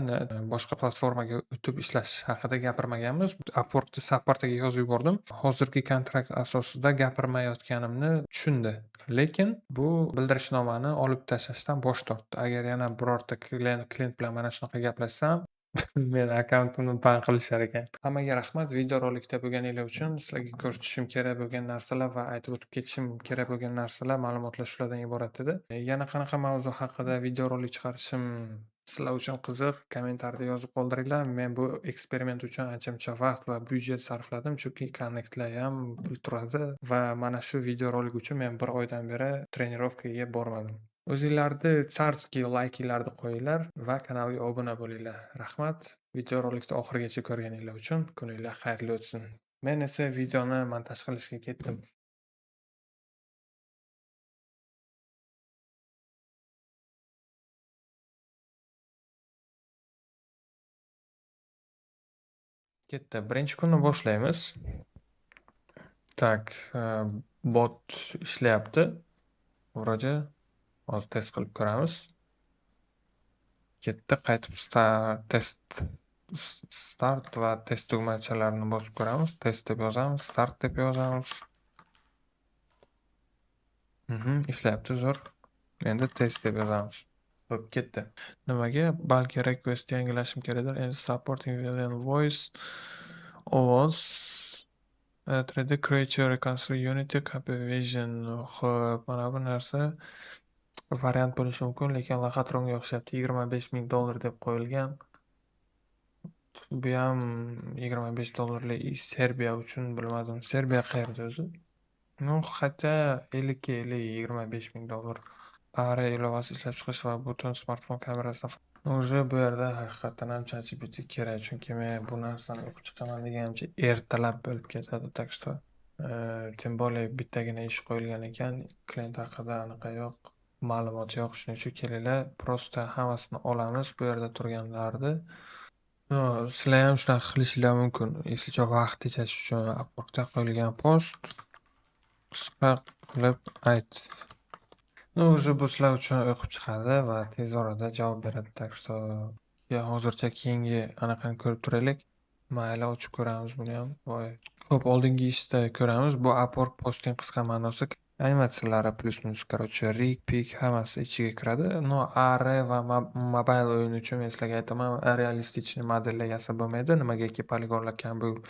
Speaker 1: boshqa platformaga o'tib ishlash haqida gapirmaganmiz. Upworkda Supportga yozib yubordim. Hozirgi kontrakt asosida gapirmayotganimni tushundi. Lekin bu bildirishnomani olib tashlashdan bosh tortdi. Agar yana birorta klient bilan mana shunaqa gaplashsam, meni akkauntimni ban qilishar ekan. Hammaga rahmat. Videorolikda bo'lganinglar uchun sizlarga ko'rsatishim kerak bo'lgan narsalar va aytib o'tib ketishim kerak bo'lgan narsalar, ma'lumotlar shulardan iborat edi. Yana qanaqa mavzu haqida videorolik chiqarishim sizlar uchun qiziq, kommentariyada yozib qoldiringlar. Men bu eksperiment uchun ancha-muncha vaqt va byudjet sarfladim, chunki konnektlar ham pul turadi va mana shu videorolik uchun men bir oydan beri trenirovkaga bormadim. O'zinglarni carskiy laykinglarni qo'yinglar va kanalga obuna bo'linglar. Rahmat. Videorolikni oxirigacha ko'rganinglar uchun kuninglar xayrli o'tsin. Men esa videoni montaj qilishga ketdim. Ketdi. Birinchi kunni boshlaymiz. Так, bot ishlayapti. Вроде hozir test qilib ko'ramiz. Ketdi, qaytib start va test tugmachalarini bosib ko'ramiz. Test deb yozamiz, start deb yozamiz. Ishlayapti, zo'r. Endi test deb yozamiz. Xo'p, ketdi. Nimaga? Balki request yangilashim kerakdir. Endi supporting alien voice, ovoz, 3D creature reconstruct unity copy vision. Xo'p, mana bu narsa variant bo'lishi mumkin, lekin Lochatronga o'xshabdi. $25,000 deb qo'yilgan. Bu ham $25 Serbiya uchun bilmadim. Serbiya qayerda o'zi? Ну, хотя ellikka 25,000 $. Ara ilovasi ishlab chiqish va butun smartfon kamerasi. Уже bu yerda haqiqatan ham ChatGPT kerak, chunki men bu narsani o'qib chiqaman deganimcha ertalab bo'lib ketadi. Так что тем более bittagina ish qo'yilgan ekan, klient haqida anaqa yo'q, ma'lumot yo'q. Shuning uchun kelinglar, просто hammasini olamiz bu yerda turganlarni. Sizlar ham shunaqa qilishinglar mumkin. Eslicha vaqt tejash uchun Upworkda qo'yilgan post qisqa qilib ayt. Уже bu sizlar uchun o'qib chiqadi va tez orada javob beradi. Так что hozircha keyingi anaqani ko'rib turaylik. Mayli, ochib ko'ramiz buni ham. Voy. Xo'p, oldingi ishda ko'ramiz. Bu Upwork postning qisqa ma'nosi animatsiyalari plus-minus, короче, rig, pig hammasi ichiga kiradi. No, AR va mobile o'yin uchun men sizlarga aytaman, realistichniy modellar yasab bo'lmaydi. Nimagaki poligonlar kam bo'lib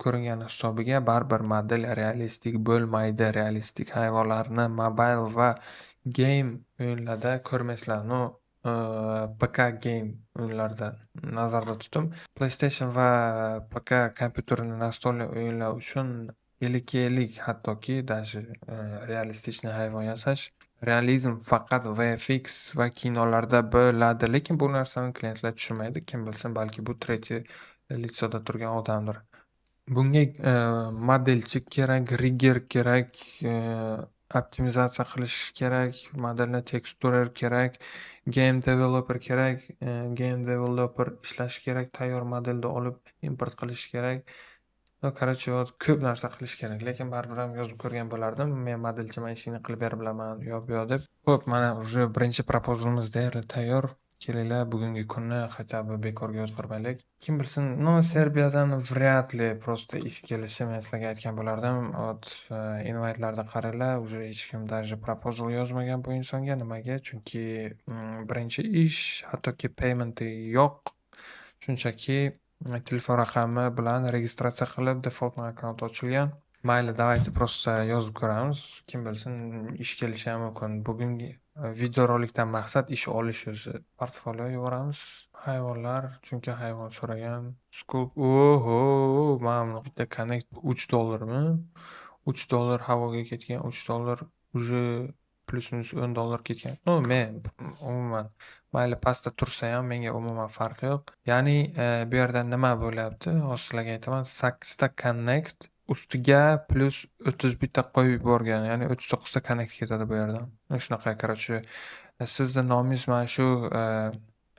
Speaker 1: ko'ringani hisobiga baribir model realistik bo'lmaydi. Realistik hayvonlarni mobile va game o'yinlarda ko'rmaysizlar. No, PK game o'yinlarida nazarda tuting. PlayStation va PK kompyuterini настольный o'yinlar uchun 50 hattoki даже realistichniy hayvon yasash realizm faqat VFX va kinolarda bo'ladi, lekin bu narsani klientlar tushunmaydi. Kim bilsin, balki bu tretий litsoda turgan odamdir. Bunga modelchi kerak, rigger kerak, optimizatsiya qilish kerak, modelni teksturer kerak, game developer kerak, game developer ishlashi kerak, tayyor modelni olib import qilish kerak. Короче, ko'p narsa qilish kerak, lekin baribir ham yozib ko'rgan bo'lardim. Men modelchiman, ishingni qilib berib bilaman, yo'q bu deb. Xo'p, mana уже birinchi proposalimiz deyarli tayyor. Kelinglar, bugungi kunni хотя бы bekorga o'tkazmaylik. Kim bilsin, no, Serbiyadan вряд ли просто ish kelishi men sizlarga aytgan bo'lardim. Invite'larda qaranglar, уже hech kim даже proposal yozmagan bu insonga. Nimaga? Chunki birinchi ish, hattoki paymenti yo'q. Shunchaki telefon raqami bilan registratsiya qilib default akkaunt ochilgan. Mayli, давайте просто yozib ko'ramiz. Kim bilsin, ish kelishi ham mumkin. Bugungi videorolikdan maqsad ish olish o'zi. Portfolio yuboramiz. Hayvonlar, chunki hayvon so'ragan. Scoop. Oho, mana bitta connect $3mi? $3 havoga ketgan, $3 уже plus-minus $10 ketgan. No, men umuman mayli pastda tursa ham menga umuman farqi yo'q. Ya'ni bu yerda nima bo'lyapti? Hozir sizlarga aytaman. 8 ta connect ustiga plus 30 bitta qo'yib yuborgan. Ya'ni 39 ta connect ketadi bu yerdan. Shunaqa, короче, sizni nomingiz mana shu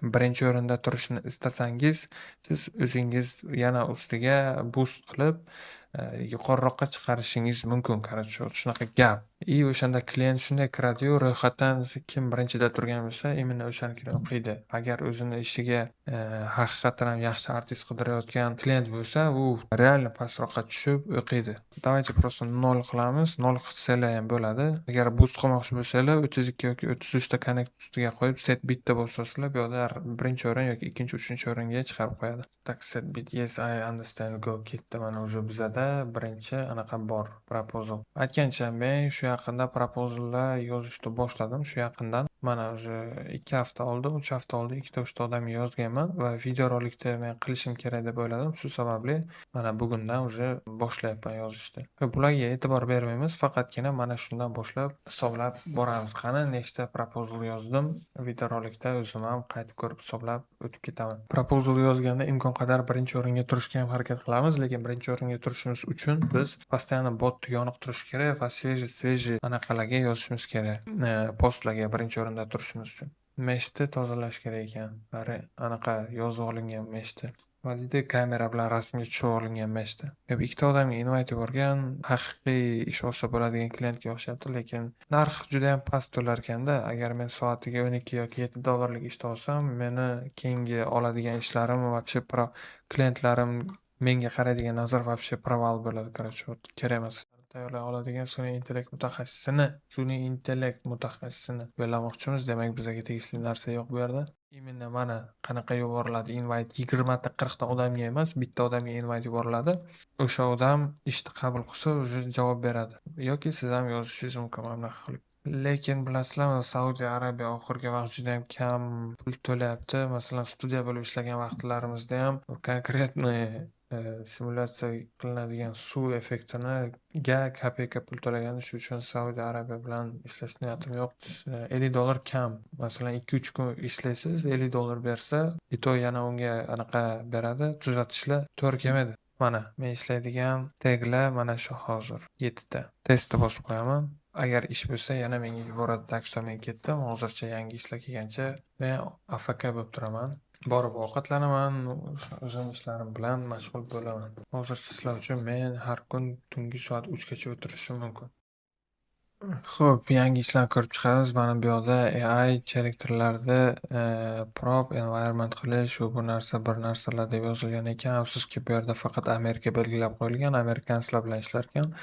Speaker 1: birinchi o'rinda turishini istasangiz, siz o'zingiz yana ustiga boost qilib yuqoriroqqa chiqarishingiz mumkin. Короче, shunaqa gap. И o'shanda klient shunday kiradi-yu, ro'yxatdan kim birinchida turgan bo'lsa, именно o'shanikini o'qiydi. Agar o'zini ishiga haqiqatan ham yaxshi artist qidirayotgan klient bo'lsa, u реально pastroqqa tushib o'qiydi. Давайте просто 0 qilamiz. 0 qilsanglar ham bo'ladi. Agar boost qilmoqchi bo'lsanglar, 32 yoki 33 ta connect ustiga qo'yib, set bitda bosasizlar, bu yerda birinchi o'rin yoki ikkinchi, uchinchi o'ringa chiqarib qo'yadi. Tak, set bit, yes, I understand, go, ketdi. Mana уже bizada birinchi anaqa bor, proposal. Aytgancha men shu yaqinda proposallar yozishni boshladim, shu yaqindan. Mana уже 2 hafta oldin, 3 hafta oldin 2-3 ta odamga yozganman va videorolikda men qilishim kerak deb o'yladim. Shu sababli mana bugundan уже boshlayapman yozishni. Bularga e'tibor bermaymiz, faqatgina mana shundan boshlab hisoblab boramiz. Qani, nechta proposal yozdim? Videorolikda o'zim ham qaytib ko'rib hisoblab o'tib ketaman. Proposal yozganda imkon qadar birinchi o'ringa turishga ham harakat qilamiz, lekin birinchi o'ringa turishimiz uchun biz постоянно bot yoniq turishi kerak va svejiy anaqalarga yozishimiz kerak. Postlarga birinchi o'rinda turishimiz uchun. Meshni tozalash kerak ekan. Anaqa yozib olingan meshni. Nima deydi, kamera bilan rasmga tushib olingan meshda. Ikkita odamga invite yuborgan, haqiqiy ish olsa bo'ladigan klientga o'xshabdi, lekin narx juda ham past to'larkanda. Agar men soatiga 12 yoki $7 ishda olsam, meni keyingi oladigan ishlarim вообще klientlarim menga qaraydigan nazar вообще провал bo'ladi. Короче, kerak emas. Tayyorlay oladigan sun'iy intellekt mutaxassisini yollamoqchimiz. Demak, bizga tegishli narsa yo'q bu yerda. Именно mana qanaqa yuboriladi invite 20 ta 40 ta odamga emas, bitta odamga invite yuboriladi. O'sha odam ishni qabul qilsa, уже javob beradi. Yoki siz ham yozishingiz mumkin mana bunaqa qilib. Lekin bilasizlarmi, Saudiya Arabiya oxirgi vaqt juda ham kam pul to'layapti. Masalan, studiya bo'lib ishlagan vaqtlarimizda ham konkretniy simulyatsiya qilinadigan suv effektini kopeyka pul to'lagandi. Shu uchun Saudiya Arabiya bilan ishlash niyatim yo'q. $50 kam. Masalan, 2-3 kun ishlaysiz, $50 bersa, to yana unga anaqa beradi, tuzatishlar to'g'ri kelmaydi. Mana men ishlaydigan taglar mana shu hozir 7 ta. Testni bosib qo'yaman. Agar ish bo'lsa yana menga yuboradi. Tak что men ketdim. Hozircha yangi ishlar kelgancha men AFK bo'lib turaman. Borib ovqatlanaman, o'zim ishlarim bilan mashg'ul bo'laman. Hozircha sizlar uchun men har kun tungi soat 3 gacha o'tirishim mumkin. Xo'p, yangi ishlarni ko'rib chiqamiz. Mana bu yoqda AI cheriktirlarda prop environment qilish bu narsa bir narsalar deb yozilgan ekan. Afsuski bu yerda faqat Amerika belgilab qo'yilgan. Amerikanslar bilan ishlarkan.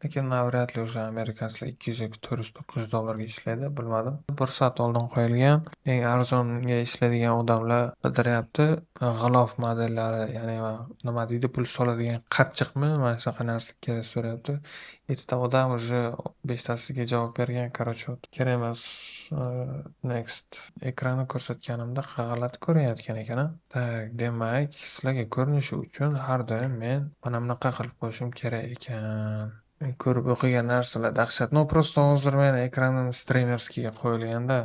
Speaker 1: Lekin navrat o'sha amerikanslar 200 yoki $400-900 ga ishlaydi, bilmadim. 1 soat oldin qo'yilgan. Eng arzonga ishlaydigan odamlar qidiryapti. G'ilof modellari, ya'ni nima deydi, pul soladigan qapchiqmi, mana shunaqa narsa kerak so'rayapti. 7 ta odam уже 5 tasiga javob bergan. Короче, kerak emas. Next. Ekranni ko'rsatganimda g'alati ko'rinayotgan ekan. Tak, demak, sizlarga ko'rinishi uchun har doim men mana bunaqa qilib qo'yishim kerak ekan. Men ko'rib o'qigan narsalar dahshat. No, просто hozir meni ekranim streamerskiyga qo'yilganda.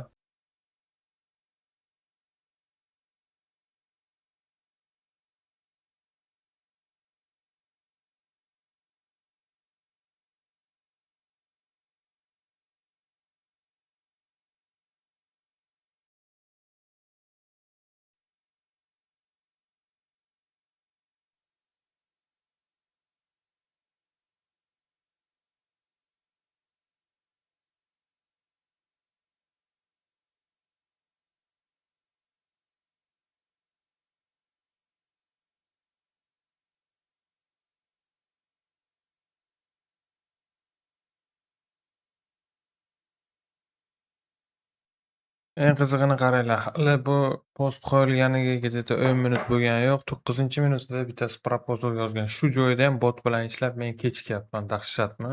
Speaker 1: Eng qizig'ini qaranglar, hali bu post qo'yilganiga где-то 10 minut bo'lgani yo'q. 9-minutda bittasi proposal yozgan. Shu joyda ham bot bilan ishlab men kechikyapman. Dahshatmi?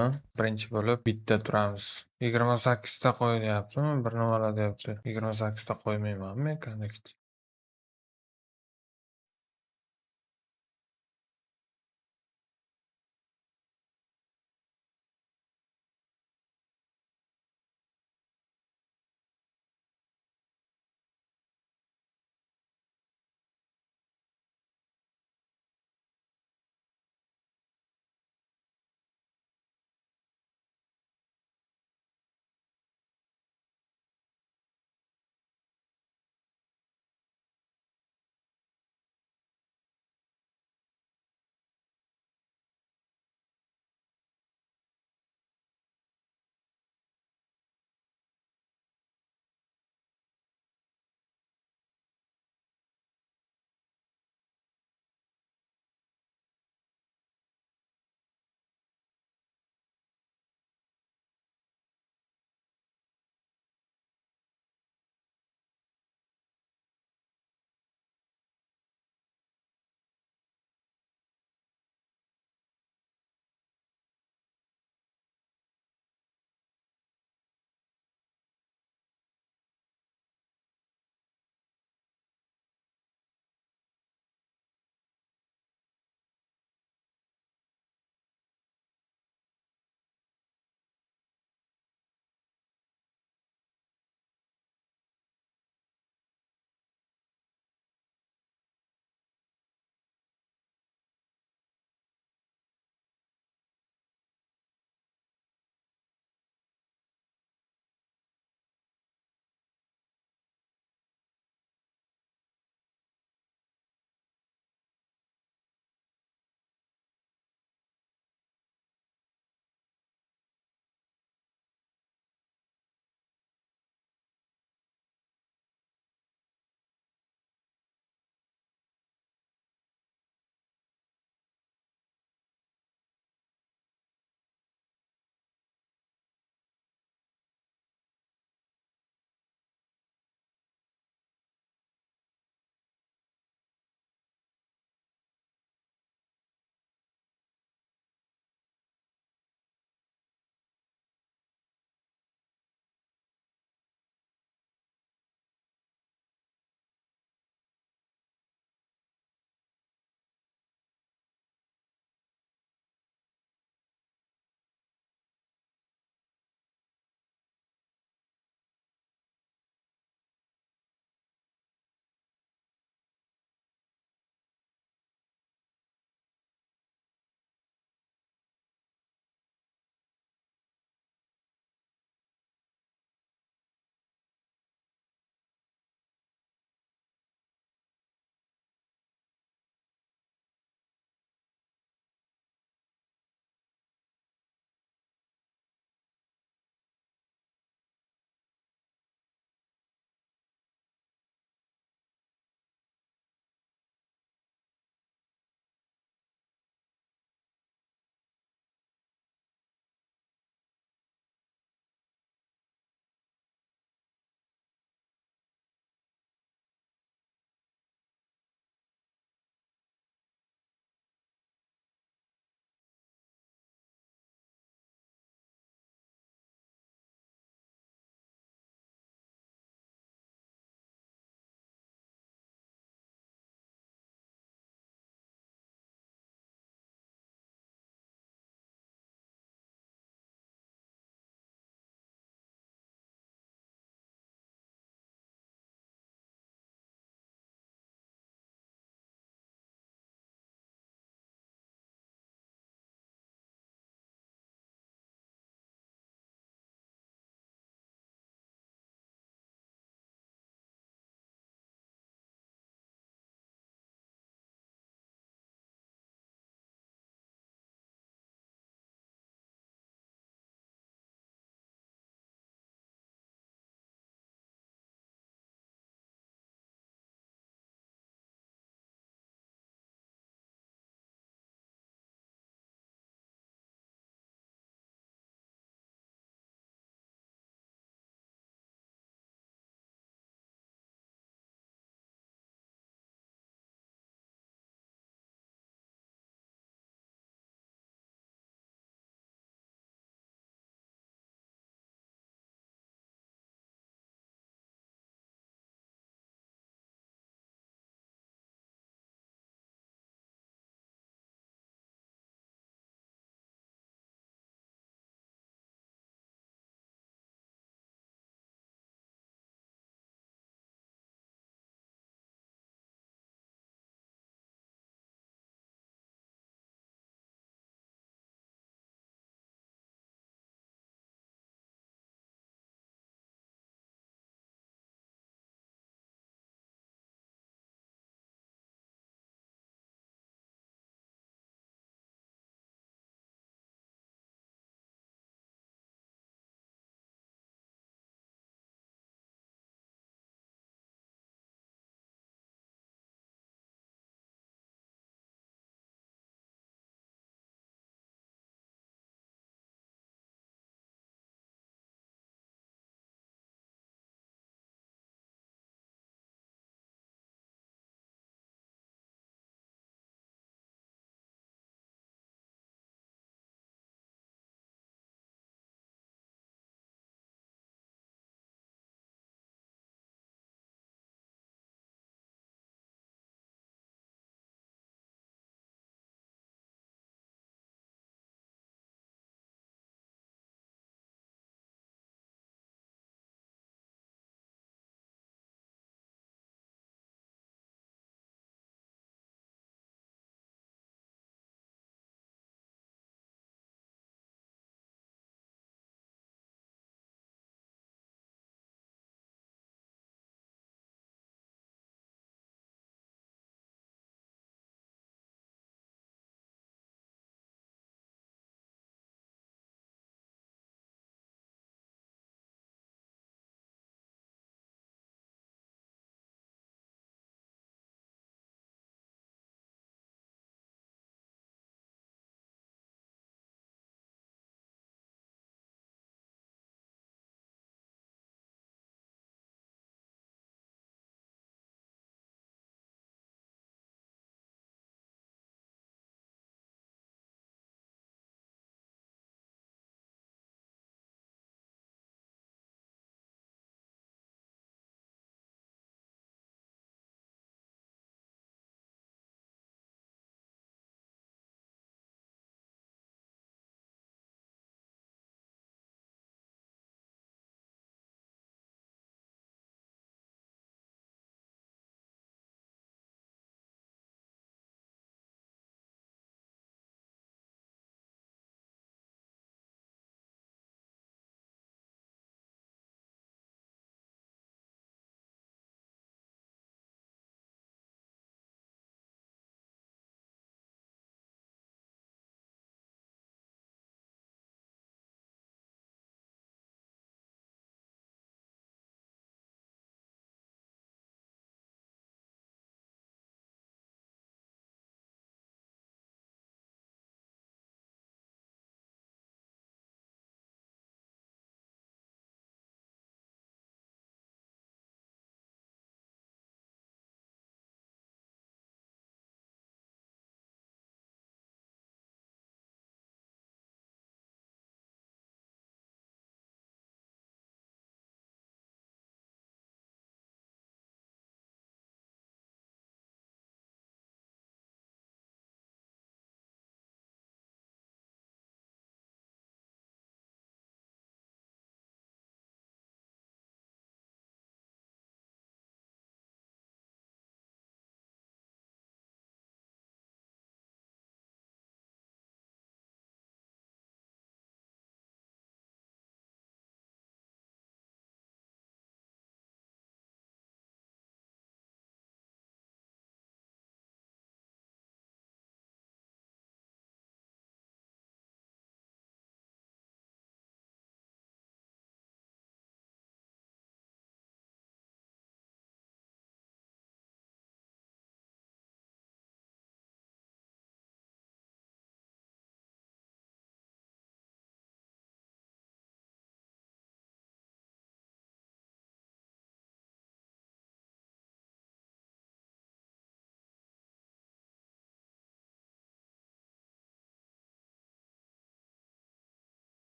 Speaker 1: A? Birinchi bo'lib bitta turamiz. 28 ta qo'y deyaptimi? Bir nimalar deyapti. 28 ta qo'ymaymanmi men connect?